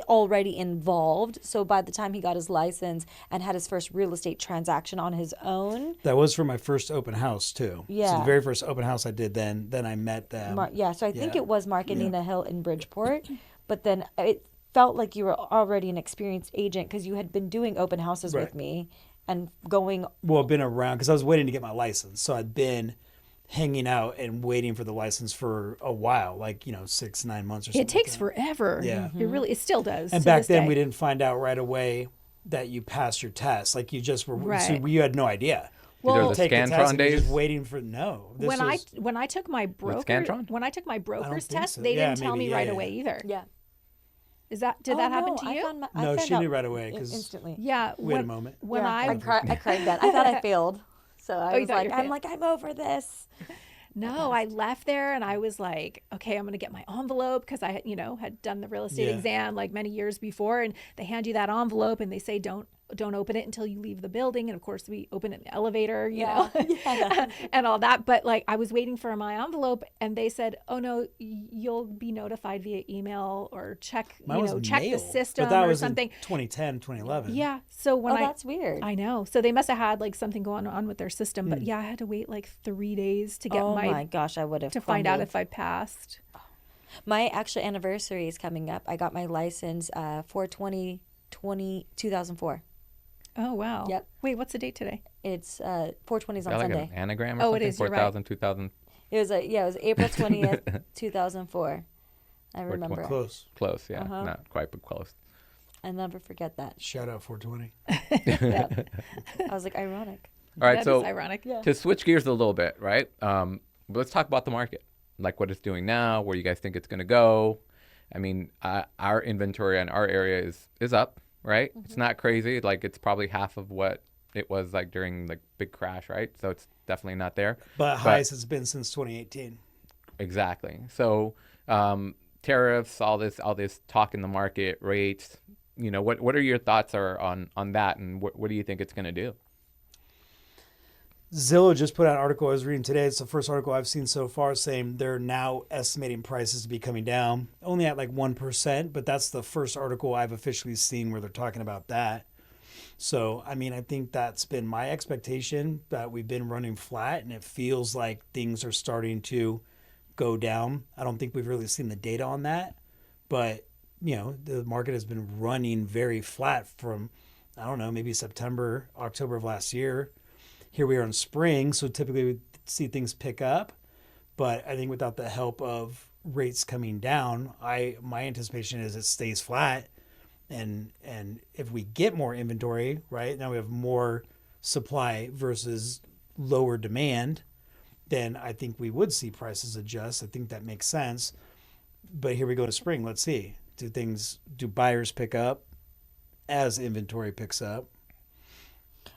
already involved. So by the time he got his license and had his first real estate transaction on his own. That was for my first open house too. So Yeah. the very first open house I did, then I met them. So I think yeah. it was Mark and Nina Hill in Bridgeport. But then it felt like you were already an experienced agent because you had been doing open houses Right. with me and going. Well, I've been around because I was waiting to get my license. So I'd been hanging out and waiting for the license for a while, like 6-9 months or something. It takes like that. forever. Yeah. It still does. And to back this then day. we didn't find out right away that you passed your test. Like you just were, Right. so you had no idea. These are Well, the Take the test Scantron and you're days. just waiting for this when was, I took my Scantron? broker's think test, so. they Yeah, didn't tell maybe, me yeah, right yeah. away either. Yeah. Did that happen to you? No, she knew right away, 'cause instantly. Yeah. we had a moment. When Yeah, I cried then. I thought I failed. So I you was thought you like, failed. I'm over this. No, I left there and I was like, okay, I'm going to get my envelope because I, had done the real estate Yeah. exam like many years before, and they hand you that envelope and they say don't open it until you leave the building. And of course, we open it in the elevator, you know, and all that. But like, I was waiting for my envelope, and they said, "Oh no, you'll be notified via email or check, Mine was check mail, the system but that or was something." in 2010, 2011. Yeah. So when That's weird. I know. So they must have had like something going on with their system. But yeah, I had to wait like 3 days to get Oh my gosh, I would have to find out crumbled. if I passed. My actual anniversary is coming up. I got my license 4/20/2004. Oh wow. Yep. Wait, what's the date today? It's 4/20 on Got like Sunday. an anagram or Oh, it something? is, you're right. 4,000, 2,000. It was it was April 20th, 2004. I remember. it. Close. Close, yeah. Uh-huh. Not quite, but close. I'll never forget that. Shout out 420. Yep. I was like, ironic. All right, That so is ironic. Yeah. to switch gears a little bit, right? Let's talk about the market, like what it's doing now, where you guys think it's going to go. I mean, our inventory in our area is up, right? It's not crazy. Like it's probably half of what it was like during the big crash, right? So it's definitely not there. But highest it's been since 2018. Exactly. So tariffs, all this talk in the market, rates. What are your thoughts on that, and what do you think it's going to do? Zillow just put out an article I was reading today. It's the first article I've seen so far saying they're now estimating prices to be coming down, only at like 1%, but that's the first article I've officially seen where they're talking about that. So, I mean, I think that's been my expectation, that we've been running flat, and it feels like things are starting to go down. I don't think we've really seen the data on that, but, the market has been running very flat from, I don't know, maybe September, October of last year. Here we are in spring, so typically we see things pick up. But I think without the help of rates coming down, my anticipation is it stays flat. And if we get more inventory, right, now we have more supply versus lower demand, then I think we would see prices adjust. I think that makes sense. But here we go to spring. Let's see. Do buyers pick up as inventory picks up?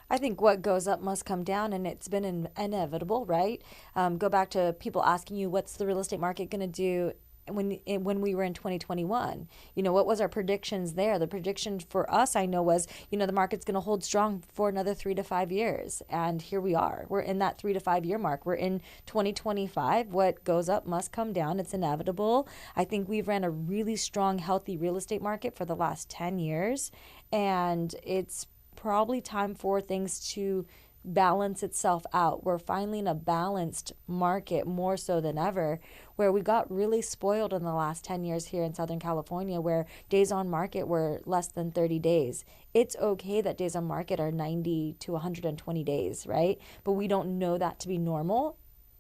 I think what goes up must come down, and it's been inevitable, right? Go back to people asking you, what's the real estate market going to do when we were in 2021? What was our predictions there? The prediction for us, I know, was, the market's going to hold strong for another 3 to 5 years. And here we are. We're in that 3 to 5 year mark. We're in 2025. What goes up must come down. It's inevitable. I think we've ran a really strong, healthy real estate market for the last 10 years. And it's probably time for things to balance itself out. We're finally in a balanced market more so than ever, where we got really spoiled in the last 10 years here in Southern California, where days on market were less than 30 days. It's okay that days on market are 90 to 120 days, right? But we don't know that to be normal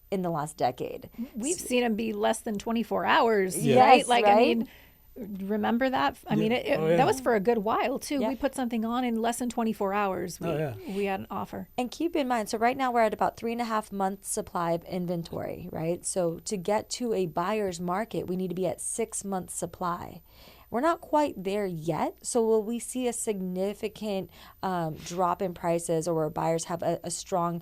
in the last decade. We've seen them be less than 24 hours, Yes, right? right? I mean, remember that? I mean, that was for a good while too. Yeah. We put something on in less than 24 hours. We had an offer. And keep in mind, so right now we're at about 3.5 months supply of inventory, right? So to get to a buyer's market, we need to be at 6 months supply. We're not quite there yet. So will we see a significant drop in prices, or where buyers have a strong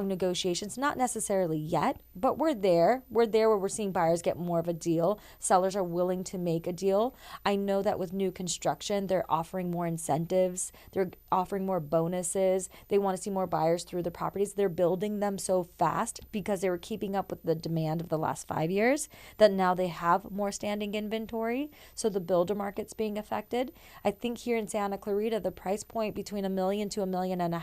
negotiations? Not necessarily yet, but we're there. We're there where we're seeing buyers get more of a deal. Sellers are willing to make a deal. I know that with new construction, they're offering more incentives. They're offering more bonuses. They want to see more buyers through the properties. They're building them so fast because they were keeping up with the demand of the last 5 years, that now they have more standing inventory. So the builder market's being affected. I think here in Santa Clarita, the price point between $1 million to $1.5 million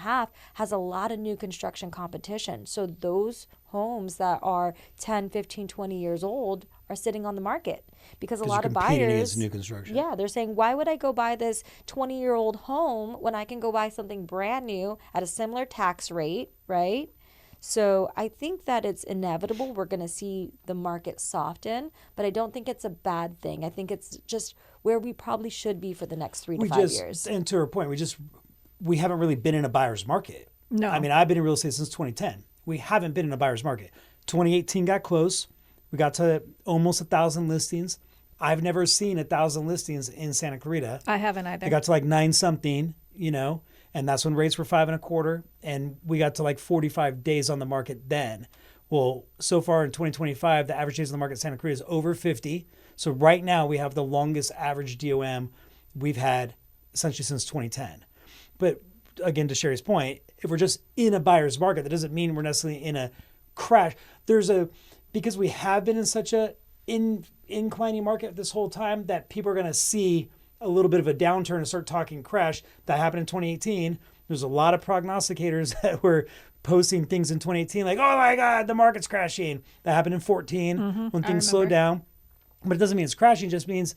has a lot of new construction competition. So those homes that are 10, 15, 20 years old are sitting on the market because a lot of buyers, new construction. Yeah, they're saying, why would I go buy this 20-year-old home when I can go buy something brand new at a similar tax rate, right? So I think that it's inevitable. We're going to see the market soften, but I don't think it's a bad thing. I think it's just where we probably should be for the next 3 to 5 years. And to her point, we haven't really been in a buyer's market. No. I mean, I've been in real estate since 2010. We haven't been in a buyer's market. 2018 got close. We got to almost 1,000 listings. I've never seen 1,000 listings in Santa Clarita. I haven't either. It got to like 9 something, and that's when rates were 5.25, and we got to like 45 days on the market then. Well, so far in 2025, the average days on the market in Santa Clarita is over 50. So right now we have the longest average DOM we've had essentially since 2010. But again, to Cherrie's point, if we're just in a buyer's market, that doesn't mean we're necessarily in a crash. Because we have been in such a inclining market this whole time, that people are going to see a little bit of a downturn and start talking crash. That happened in 2018. There's a lot of prognosticators that were posting things in 2018 like, oh my God, the market's crashing. That happened in 2014 when things slowed down. But it doesn't mean it's crashing. It just means,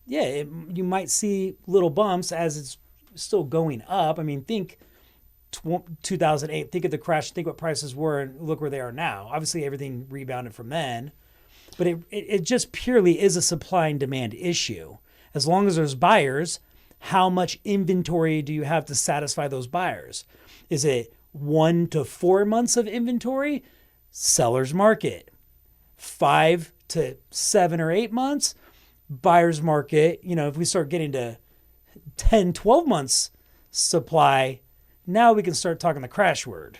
you might see little bumps as it's still going up. I mean, think 2008, think of the crash, think what prices were, and look where they are now. Obviously, everything rebounded from then. But it just purely is a supply and demand issue. As long as there's buyers, how much inventory do you have to satisfy those buyers? Is it 1 to 4 months of inventory? Seller's market. 5 to 7 or 8 months? Buyer's market. If we start getting to 10, 12 months supply, now we can start talking the crash word.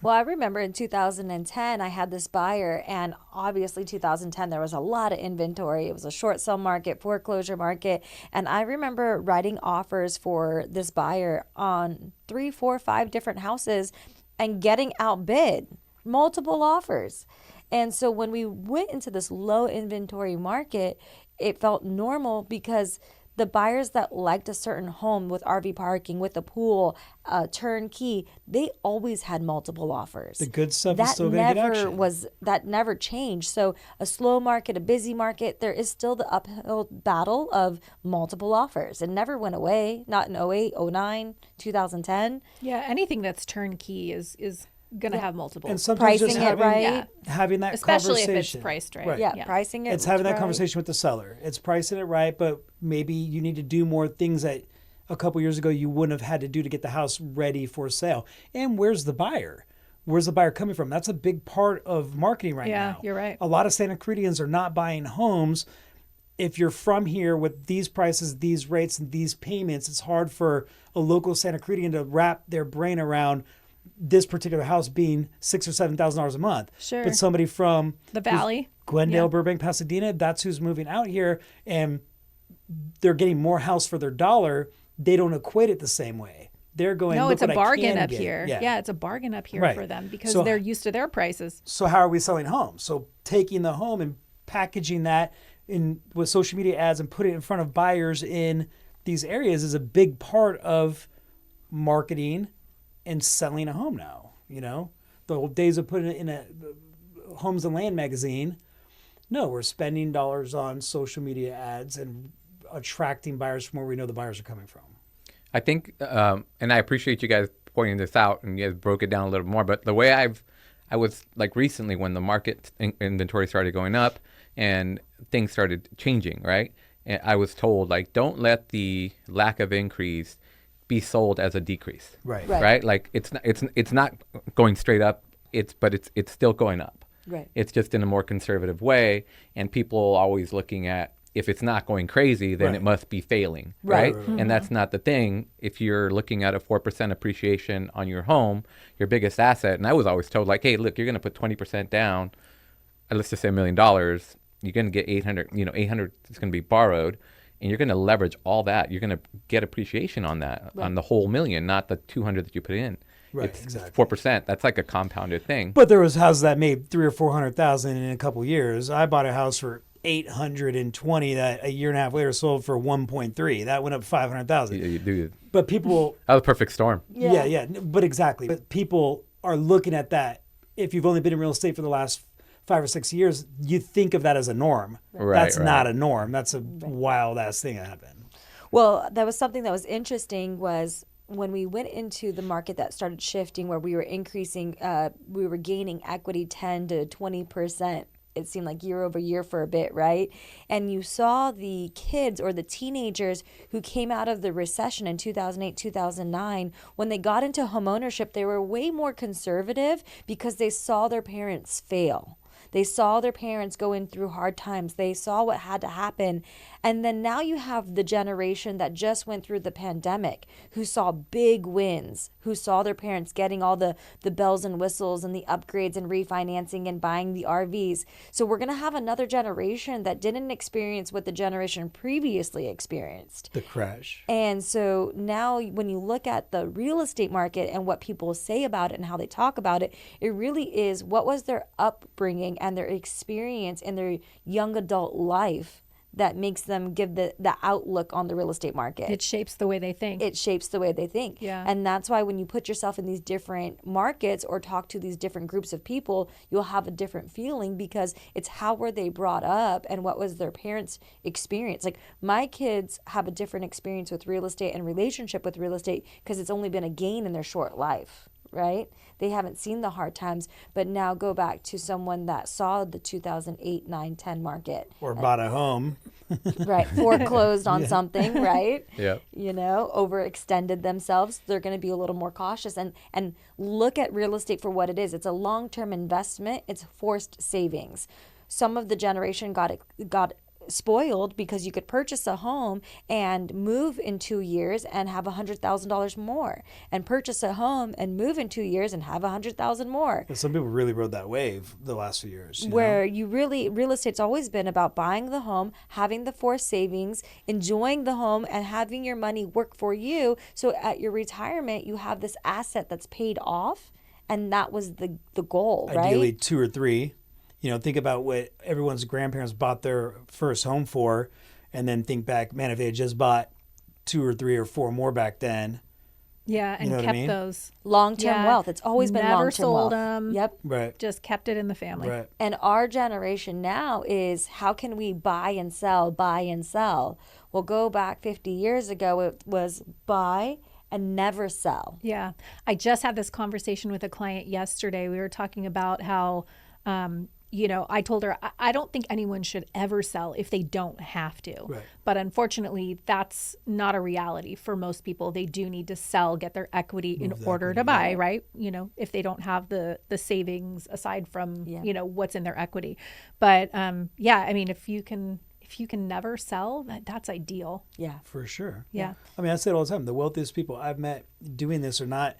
Well, I remember in 2010, I had this buyer, and obviously 2010, there was a lot of inventory. It was a short sale market, foreclosure market. And I remember writing offers for this buyer on 3, 4, 5 different houses and getting outbid, multiple offers. And so when we went into this low inventory market, it felt normal because the buyers that liked a certain home with RV parking, with a pool, turnkey, they always had multiple offers. The good stuff is still going to get action. That never changed. So a slow market, a busy market, there is still the uphill battle of multiple offers. It never went away, not in 08, 09, 2010. Yeah, anything that's turnkey is going to have multiple. And sometimes just Pricing it right. having that Especially conversation. if it's priced right. Yeah, pricing it. It's having that right. conversation with the seller. It's pricing it right, but maybe you need to do more things that a couple years ago you wouldn't have had to do to get the house ready for sale. And where's the buyer? Where's the buyer coming from? That's a big part of marketing right now. Yeah, you're right. A lot of Santa Cruzans are not buying homes. If you're from here with these prices, these rates, and these payments, it's hard for a local Santa Cruzan to wrap their brain around this particular house being $6,000 or $7,000 a month. Sure. But somebody from The Valley. Glendale, Yeah. Burbank, Pasadena, that's who's moving out here, and they're getting more house for their dollar. They don't equate it the same way. They're going, No, look it's a what I bargain can up get. here. Yeah, it's a bargain up here Right. for them because So- they're used to their prices. So how are we selling homes? So taking the home and packaging that in with social media ads and putting it in front of buyers in these areas is a big part of marketing and selling a home now. You know, the old days of putting it in a Homes and Land magazine. No, we're spending dollars on social media ads and attracting buyers from where we know the buyers are coming from. I think, and I appreciate you guys pointing this out, and you guys broke it down a little more. But the way I was like recently when the market inventory started going up and things started changing, right? And I was told like, don't let the lack of increase be sold as a decrease, Right. right? Like it's not going straight up. It's still going up. Right. It's just in a more conservative way, and people always looking at if it's not going crazy, then Right. it must be failing, Right. right? And that's not the thing. If you're looking at a 4% appreciation on your home, your biggest asset, and I was always told like, hey, look, you're going to put 20% down, let's just say $1 million, you're going to get 800, 800 is going to be borrowed, and you're going to leverage all that. You're going to get appreciation on that, on the whole million, not the 200 that you put in. Right, It's exactly. 4%. That's like a compounded thing. But there was houses that made 300,000 or 400,000 in a couple years. I bought a house for 820 that a year and a half later sold for 1.3. That went up 500,000. You do. But people, That was a perfect storm. yeah, but exactly. But people are looking at that. If you've only been in real estate for the last 5 or 6 years, you think of that as a norm. Right, That's right. not a norm. That's a wild ass thing that happened. Well, that was something that was interesting was when we went into the market that started shifting where we were increasing, we were gaining equity 10 to 20%. It seemed like year over year for a bit, right? And you saw the kids or the teenagers who came out of the recession in 2008, 2009, when they got into homeownership, they were way more conservative because they saw their parents fail. They saw their parents going through hard times. They saw what had to happen. And then now you have the generation that just went through the pandemic, who saw big wins, who saw their parents getting all the bells and whistles and the upgrades and refinancing and buying the RVs. So we're going to have another generation that didn't experience what the generation previously experienced. The crash. And so now when you look at the real estate market and what people say about it and how they talk about it, it really is what was their upbringing and their experience in their young adult life that makes them give the outlook on the real estate market. It shapes the way they think. It shapes the way they think. Yeah. And that's why when you put yourself in these different markets or talk to these different groups of people, you'll have a different feeling because it's how were they brought up and what was their parents' experience. Like my kids have a different experience with real estate and relationship with real estate because it's only been a gain in their short life, right? They haven't seen the hard times, but now go back to someone that saw the 2008, 9, 10 market. Or bought a home. Right, foreclosed on something, right? Yep. You know, overextended themselves. They're going to be a little more cautious and look at real estate for what it is. It's a long-term investment. It's forced savings. Some of the generation got spoiled because you could purchase a home and move in 2 years and have $100,000 more, and purchase a home and move in 2 years and have 100,000 more. And some people really rode that wave the last few years. Where you really, real estate's always been about buying the home, having the forced savings, enjoying the home, and having your money work for you. So at your retirement, you have this asset that's paid off, and that was the goal, right? Ideally 2 or 3. Think about what everyone's grandparents bought their first home for, and then think back, man, if they had just bought 2 or 3 or 4 more back then. Yeah, and know what I kept mean? those. Long-term wealth. It's always been Never long-term sold wealth. them. Yep. Right. Just kept it in the family. Right. And our generation now is, how can we buy and sell, buy and sell? Well, go back 50 years ago, it was buy and never sell. Yeah. I just had this conversation with a client yesterday. We were talking about how, I told her, I don't think anyone should ever sell if they don't have to. Right. But unfortunately, that's not a reality for most people. They do need to sell, get their equity in order to buy, right? If they don't have the savings aside from, what's in their equity. But if you can never sell, that's ideal. Yeah. For sure. Yeah. I say it all the time. The wealthiest people I've met doing this are not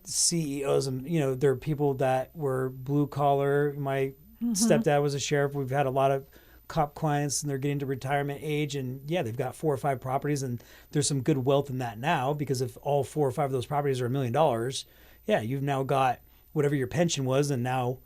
CEOs, and they're people that were blue collar. My stepdad was a sheriff. We've had a lot of cop clients, and they're getting to retirement age, and they've got 4 or 5 properties, and there's some good wealth in that now, because if all 4 or 5 of those properties are $1 million, you've now got whatever your pension was, and now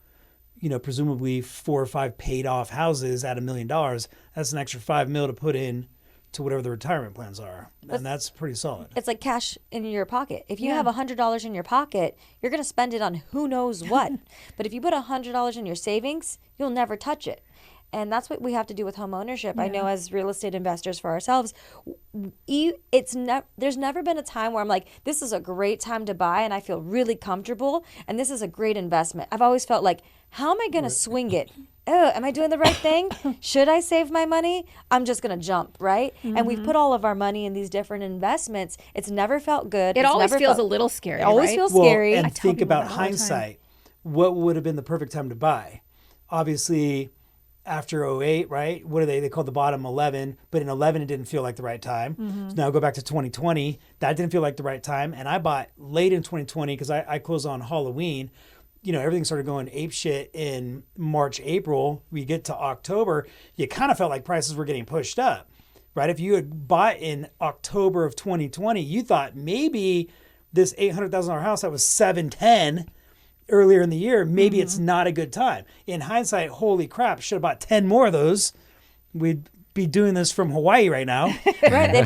presumably 4 or 5 paid off houses at $1 million. That's an extra $5 million to put in to whatever the retirement plans are. And that's pretty solid. It's like cash in your pocket. If you have $100 in your pocket, you're going to spend it on who knows what. But if you put $100 in your savings, you'll never touch it. And that's what we have to do with home ownership. I know, as real estate investors for ourselves, there's never been a time where I'm like, this is a great time to buy and I feel really comfortable and this is a great investment. I've always felt like, how am I going to swing it? Oh, am I doing the right thing? Should I save my money? I'm just going to jump, right? And we've put all of our money in these different investments. It's never felt good. It always feels a little scary. It always right? feels scary. And think about hindsight. What would have been the perfect time to buy? Obviously, after 08, right? What are they? They called the bottom 11, but in 11 it didn't feel like the right time. So now go back to 2020. That didn't feel like the right time. And I bought late in 2020 because I closed on Halloween. Everything started going apeshit in March, April. We get to October, you kind of felt like prices were getting pushed up, right? If you had bought in October of 2020, you thought maybe this $800,000 house that was $710 earlier in the year, maybe it's not a good time. In hindsight, holy crap, should have bought 10 more of those. We'd be doing this from Hawaii right now. Right.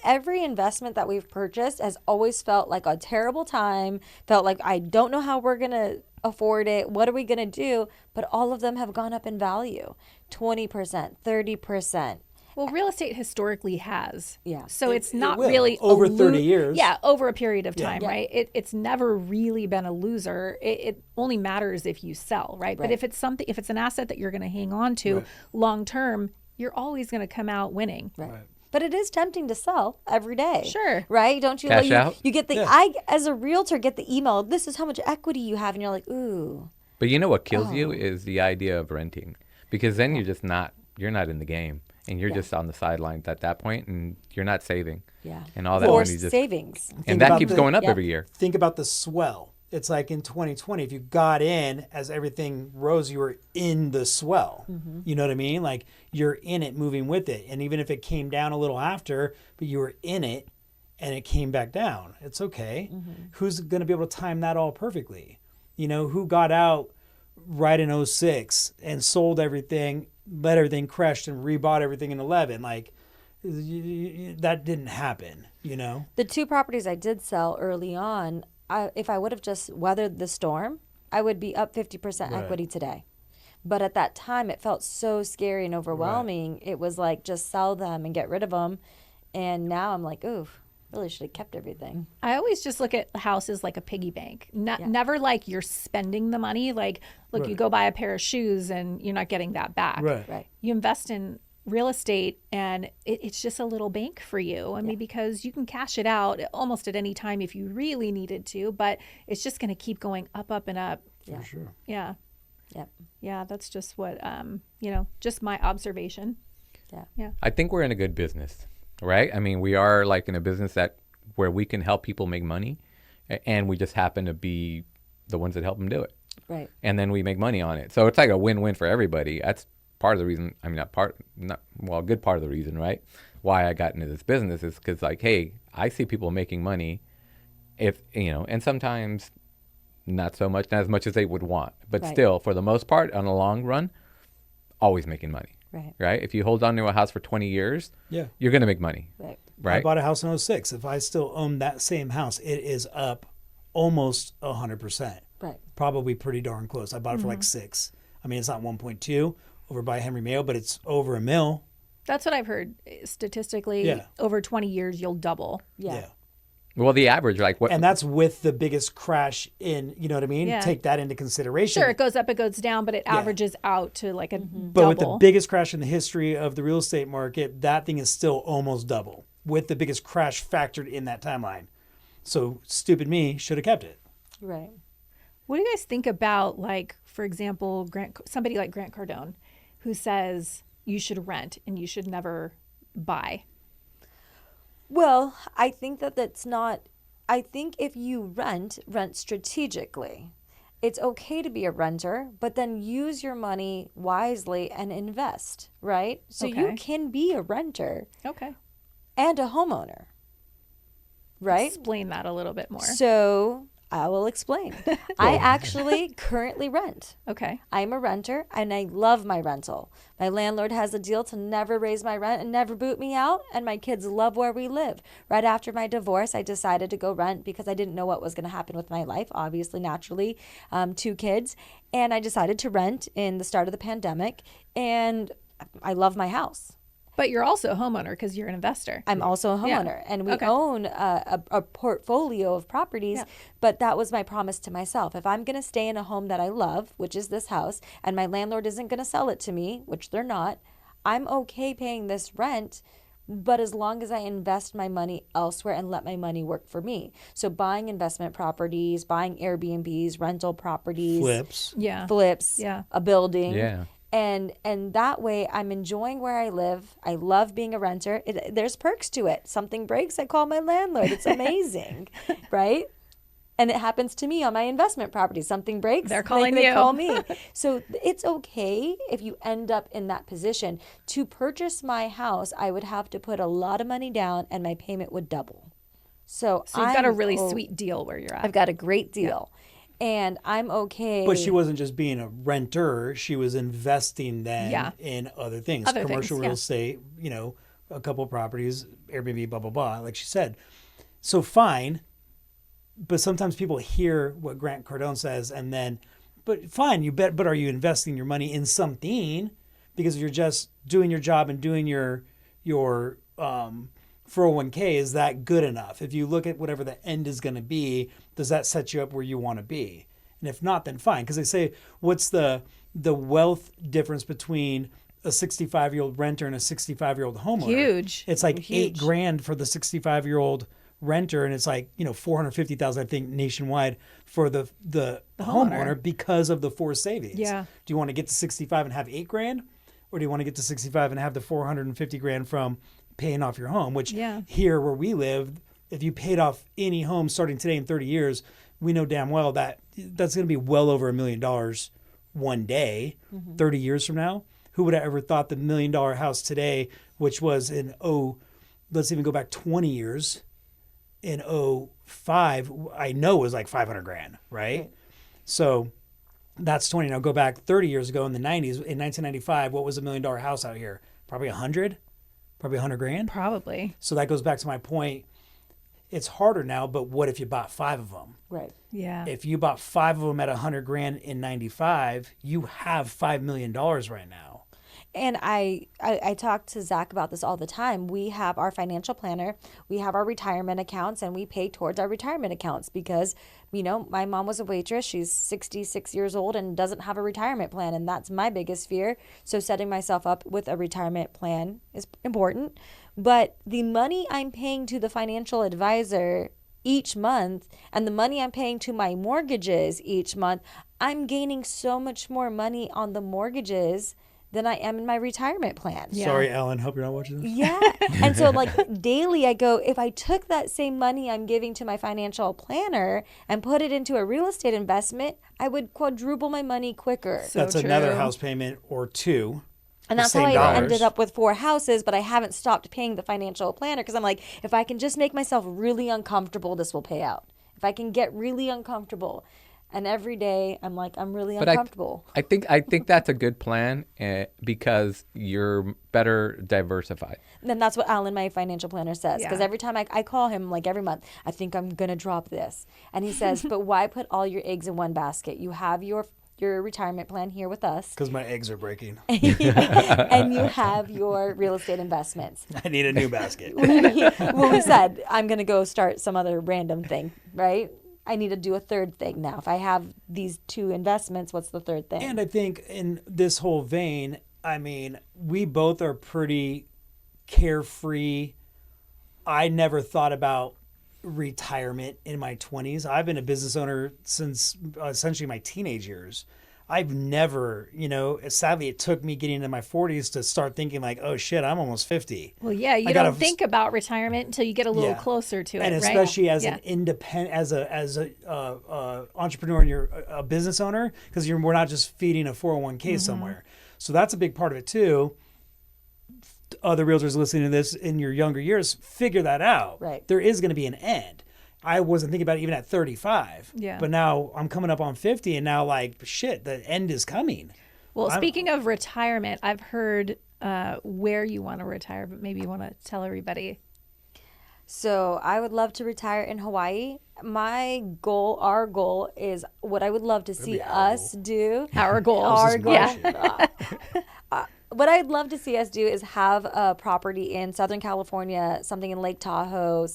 Every investment that we've purchased has always felt like a terrible time, felt like I don't know how we're going to afford it. What are we going to do? But all of them have gone up in value, 20%, 30%. Well, real estate historically has. Yeah. So it's not will. really Over 30 years. Yeah, over a period of time, right? It's never really been a loser. It only matters if you sell, right? But if it's an asset that you're going to hang on to long term, you're always going to come out winning. Right. But it is tempting to sell every day. Sure. Right? Don't you? Cash out? You get I, as a realtor, get the email, this is how much equity you have. And you're like, ooh. But you know what kills you is the idea of renting, because then you're not in the game, and you're just on the sidelines at that point, and you're not saving. Yeah. And all that Forced money just savings. and that about keeps the- going up Yep. every year. Think about the swell. It's like in 2020, if you got in as everything rose, you were in the swell. You know what I mean? Like, you're in it, moving with it. And even if it came down a little after, but you were in it and it came back down, it's okay. Who's going to be able to time that all perfectly? Who got out right in 06 and sold everything, let everything crash and rebought everything in 11? Like, that didn't happen, The 2 properties I did sell early on, if I would have just weathered the storm, I would be up 50% equity today. But at that time, it felt so scary and overwhelming. It was like, just sell them and get rid of them. And now I'm like, ooh, really should have kept everything. I always just look at houses like a piggy bank. Never like you're spending the money. Like, look, you go buy a pair of shoes and you're not getting that back. Right. You invest in real estate and it's just a little bank for you. I mean, because you can cash it out almost at any time if you really needed to, but it's just going to keep going up and up. For sure. Yeah. Yep. Yeah, that's just what, just my observation. I think we're in a good business, right? I mean, we are like in a business where we can help people make money, and we just happen to be the ones that help them do it. Right. And then we make money on it. So it's like a win-win for everybody. That's part of the reason, I mean, a good part of the reason, right? Why I got into this business is because like, hey, I see people making money and sometimes not so much, not as much as they would want, but Right. still, for the most part, on the long run, always making money, Right. right? If you hold on to a house for 20 years, Yeah. you're going to make money, Right. I right? bought a house in '06. If I still own that same house, it is up almost 100%. Right. Probably pretty darn close. I bought it for like 6. I mean, it's not 1.2 over by Henry Mayo, but it's over $1 million. That's what I've heard. Statistically, Yeah. over 20 years, you'll double. Yeah. Well, the average, like what? And that's with the biggest crash in, you know what I mean? Yeah. Take that into consideration. Sure, it goes up, it goes down, but it averages out to like a But with the double. biggest crash in the history of the real estate market, that thing is still almost double with the biggest crash factored in that timeline. So stupid me should have kept it. Right. What do you guys think about, like, for example, somebody like Grant Cardone, who says you should rent and you should never buy? Well, I think that's not. I think if you rent strategically. It's okay to be a renter, but then use your money wisely and invest, right? So you Okay. can be a renter Okay. and a homeowner, right? Explain that a little bit more. So I will explain. I actually currently rent. Okay. I'm a renter and I love my rental. My landlord has a deal to never raise my rent and never boot me out, and my kids love where we live. Right after my divorce, I decided to go rent because I didn't know what was going to happen with my life, obviously, naturally, 2 kids. And I decided to rent in the start of the pandemic, and I love my house. But you're also a homeowner because you're an investor. I'm also a Yeah. homeowner, and we Okay. own a portfolio of properties. Yeah. But that was my promise to myself. If I'm going to stay in a home that I love, which is this house, and my landlord isn't going to sell it to me, which they're not, I'm okay paying this rent. But as long as I invest my money elsewhere and let my money work for me. So buying investment properties, buying Airbnbs, rental properties, Flips. Yeah. flips, Yeah. a building. Yeah. And that way I'm enjoying where I live. I love being a renter. There's perks to it. Something breaks, I call my landlord. It's amazing, right? And it happens to me on my investment property. Something breaks, They're calling they you. call me. So it's okay if you end up in that position. To purchase my house, I would have to put a lot of money down and my payment would double. So So you've got a I'm really o- sweet deal where you're at. I've got a great deal. And I'm okay. But she wasn't just being a renter. She was investing then Yeah. in other things. Other Commercial things, real yeah. estate, a couple of properties, Airbnb, blah, blah, blah, like she said. So fine. But sometimes people hear what Grant Cardone says and then, but fine, but are you investing your money in something? Because you're just doing your job and doing your 401k, is that good enough? If you look at whatever the end is going to be, does that set you up where you want to be? And if not, then fine. Because they say, what's the wealth difference between a 65-year-old renter and a 65-year-old homeowner? Huge. It's like Huge. $8,000 for the 65-year-old renter, and it's like $450,000, I think, nationwide for the homeowner because of the forced savings. Yeah. Do you want to get to 65 and have $8,000, or do you want to get to 65 and have the $450,000 from paying off your home? Which Yeah. here where we live, if you paid off any home starting today in 30 years, we know damn well that that's going to be well over $1 million one day. 30 years from now, who would have ever thought the $1 million house today, which was in let's even go back 20 years, in 05, I know was like $500,000, right? So that's 20. Now go back 30 years ago in the 90s, in 1995, what was $1 million house out here? Probably 100, probably $100,000. Probably. So that goes back to my point. It's harder now, but what if you bought 5 of them? Right. Yeah. If you bought 5 of them at $100,000 in 95, you have $5 million right now. And I talk to Zach about this all the time. We have our financial planner, we have our retirement accounts, and we pay towards our retirement accounts because, my mom was a waitress. She's 66 years old and doesn't have a retirement plan. And that's my biggest fear. So setting myself up with a retirement plan is important. But the money I'm paying to the financial advisor each month and the money I'm paying to my mortgages each month, I'm gaining so much more money on the mortgages than I am in my retirement plan. Yeah. Sorry, Ellen. Hope you're not watching this. Yeah. And so like daily I go, if I took that same money I'm giving to my financial planner and put it into a real estate investment, I would quadruple my money quicker. So That's another true. house payment or two. And the that's how same I dollars. ended up with 4 houses, but I haven't stopped paying the financial planner because I'm like, if I can just make myself really uncomfortable, this will pay out. If I can get really uncomfortable. And every day I'm like, I'm really uncomfortable. I think that's a good plan because you're better diversified. Then that's what Alan, my financial planner, says. Because Yeah. every time I call him, like every month, I think I'm going to drop this. And he says, but why put all your eggs in one basket? You have your retirement plan here with us. Because my eggs are breaking. And you have your real estate investments. I need a new basket. Well, we said, I'm going to go start some other random thing, right? I need to do a third thing now. If I have these 2 investments, what's the third thing? And I think in this whole vein, I mean, we both are pretty carefree. I never thought about retirement in my 20s. I've been a business owner since essentially my teenage years. I've never, sadly, it took me getting into my 40s to start thinking like, oh shit, I'm almost 50. Well, yeah, you I don't gotta- think about retirement until you get a little Yeah. closer to it, And right? especially as Yeah. an independent, as a entrepreneur and you're a business owner, because we're not just feeding a 401k somewhere. So that's a big part of it too. Other realtors listening to this in your younger years, figure that out. Right. There is going to be an end. I wasn't thinking about it even at 35. Yeah. But now I'm coming up on 50 and now like, shit, the end is coming. Well, speaking of retirement, I've heard where you want to retire, but maybe you want to tell everybody. So I would love to retire in Hawaii. Our goal is what I would love to see us do. Our goals. Our goal. Yeah. What I'd love to see us do is have a property in Southern California, something in Lake Tahoe,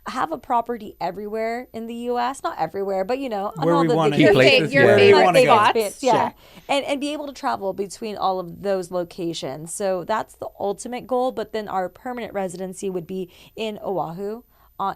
have a property everywhere in the U.S. Not everywhere, but on Where all we the wanna Key go. places, Your yeah. favorite wanna go. spots. Yeah. And be able to travel between all of those locations. So that's the ultimate goal. But then our permanent residency would be in Oahu,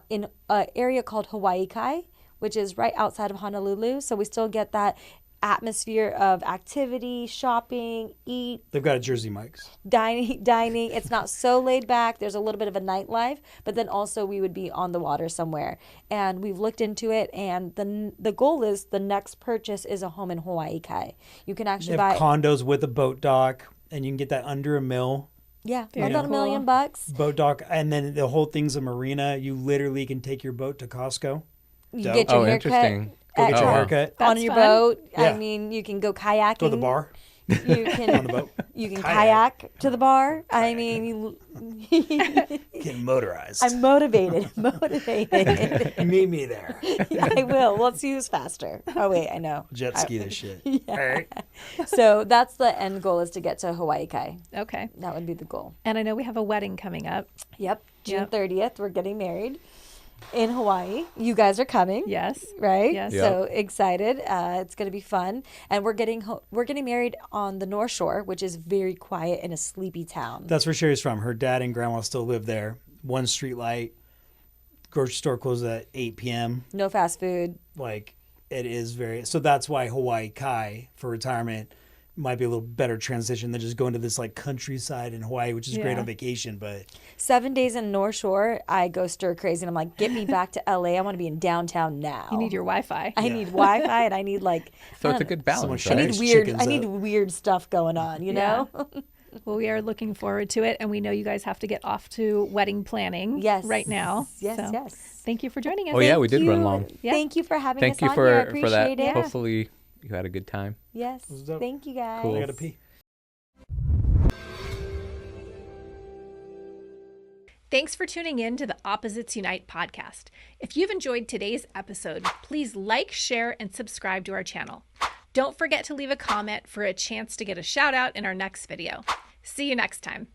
in an area called Hawaii Kai, which is right outside of Honolulu. So we still get that atmosphere of activity, shopping, eat, They've got a Jersey Mike's. dining. It's not so laid back. There's a little bit of a nightlife, but then also we would be on the water somewhere. And we've looked into it, and the goal is the next purchase is a home in Hawaii Kai. You can They actually have buy condos with a boat dock, and you can get that under $1 million. yeah, Very about $1 million cool. bucks. Boat dock, and then the whole thing's a marina. You literally can take your boat to Costco. You Dope. get your Oh, haircut interesting. Go get at- your wow. haircut. on That's your fun. boat. I Yeah. mean, you can go kayaking. Go to the bar. You can On the boat. You can Kayak. kayak to the bar. I mean, Getting motorized. I'm motivated. Meet me there. I will. Let's see who's faster. Oh wait, I know. Jet ski this shit. All right. So that's the end goal, is to get to Hawaii Kai. Okay. That would be the goal. And I know we have a wedding coming up. Yep. June Yep. 30th, we're getting married in Hawaii. You guys are coming. Yes. Right? Yes. So excited. It's going to be fun. And we're getting married on the North Shore, which is very quiet in a sleepy town. That's where Sherry's from. Her dad and grandma still live there. One street light. Grocery store closes at 8 p.m. No fast food. Like, it is very... So that's why Hawaii Kai for retirement might be a little better transition than just going to this like countryside in Hawaii, which is great Yeah. on vacation, but 7 days in North Shore, I go stir crazy and I'm like, get me back to LA. I want to be in downtown now. You need your Wi-Fi. I need Wi-Fi and I need like So it's a I good Someone balance, shut I it. right? need Nice weird. chickens I need up. weird stuff going on. You know. Well, we are looking forward to it, and we know you guys have to get off to wedding planning Yes. right now. Yes. So Yes. Thank you for joining us. Oh, yeah, we Thank did run you. long. Yeah. Thank you for having Thank us you on here. I for appreciate that. it. Hopefully you had a good time. Yes. was dope. Thank you guys. Cool. I gotta pee. Thanks for tuning in to the Opposites Unite podcast. If you've enjoyed today's episode, please like, share, and subscribe to our channel. Don't forget to leave a comment for a chance to get a shout out in our next video. See you next time.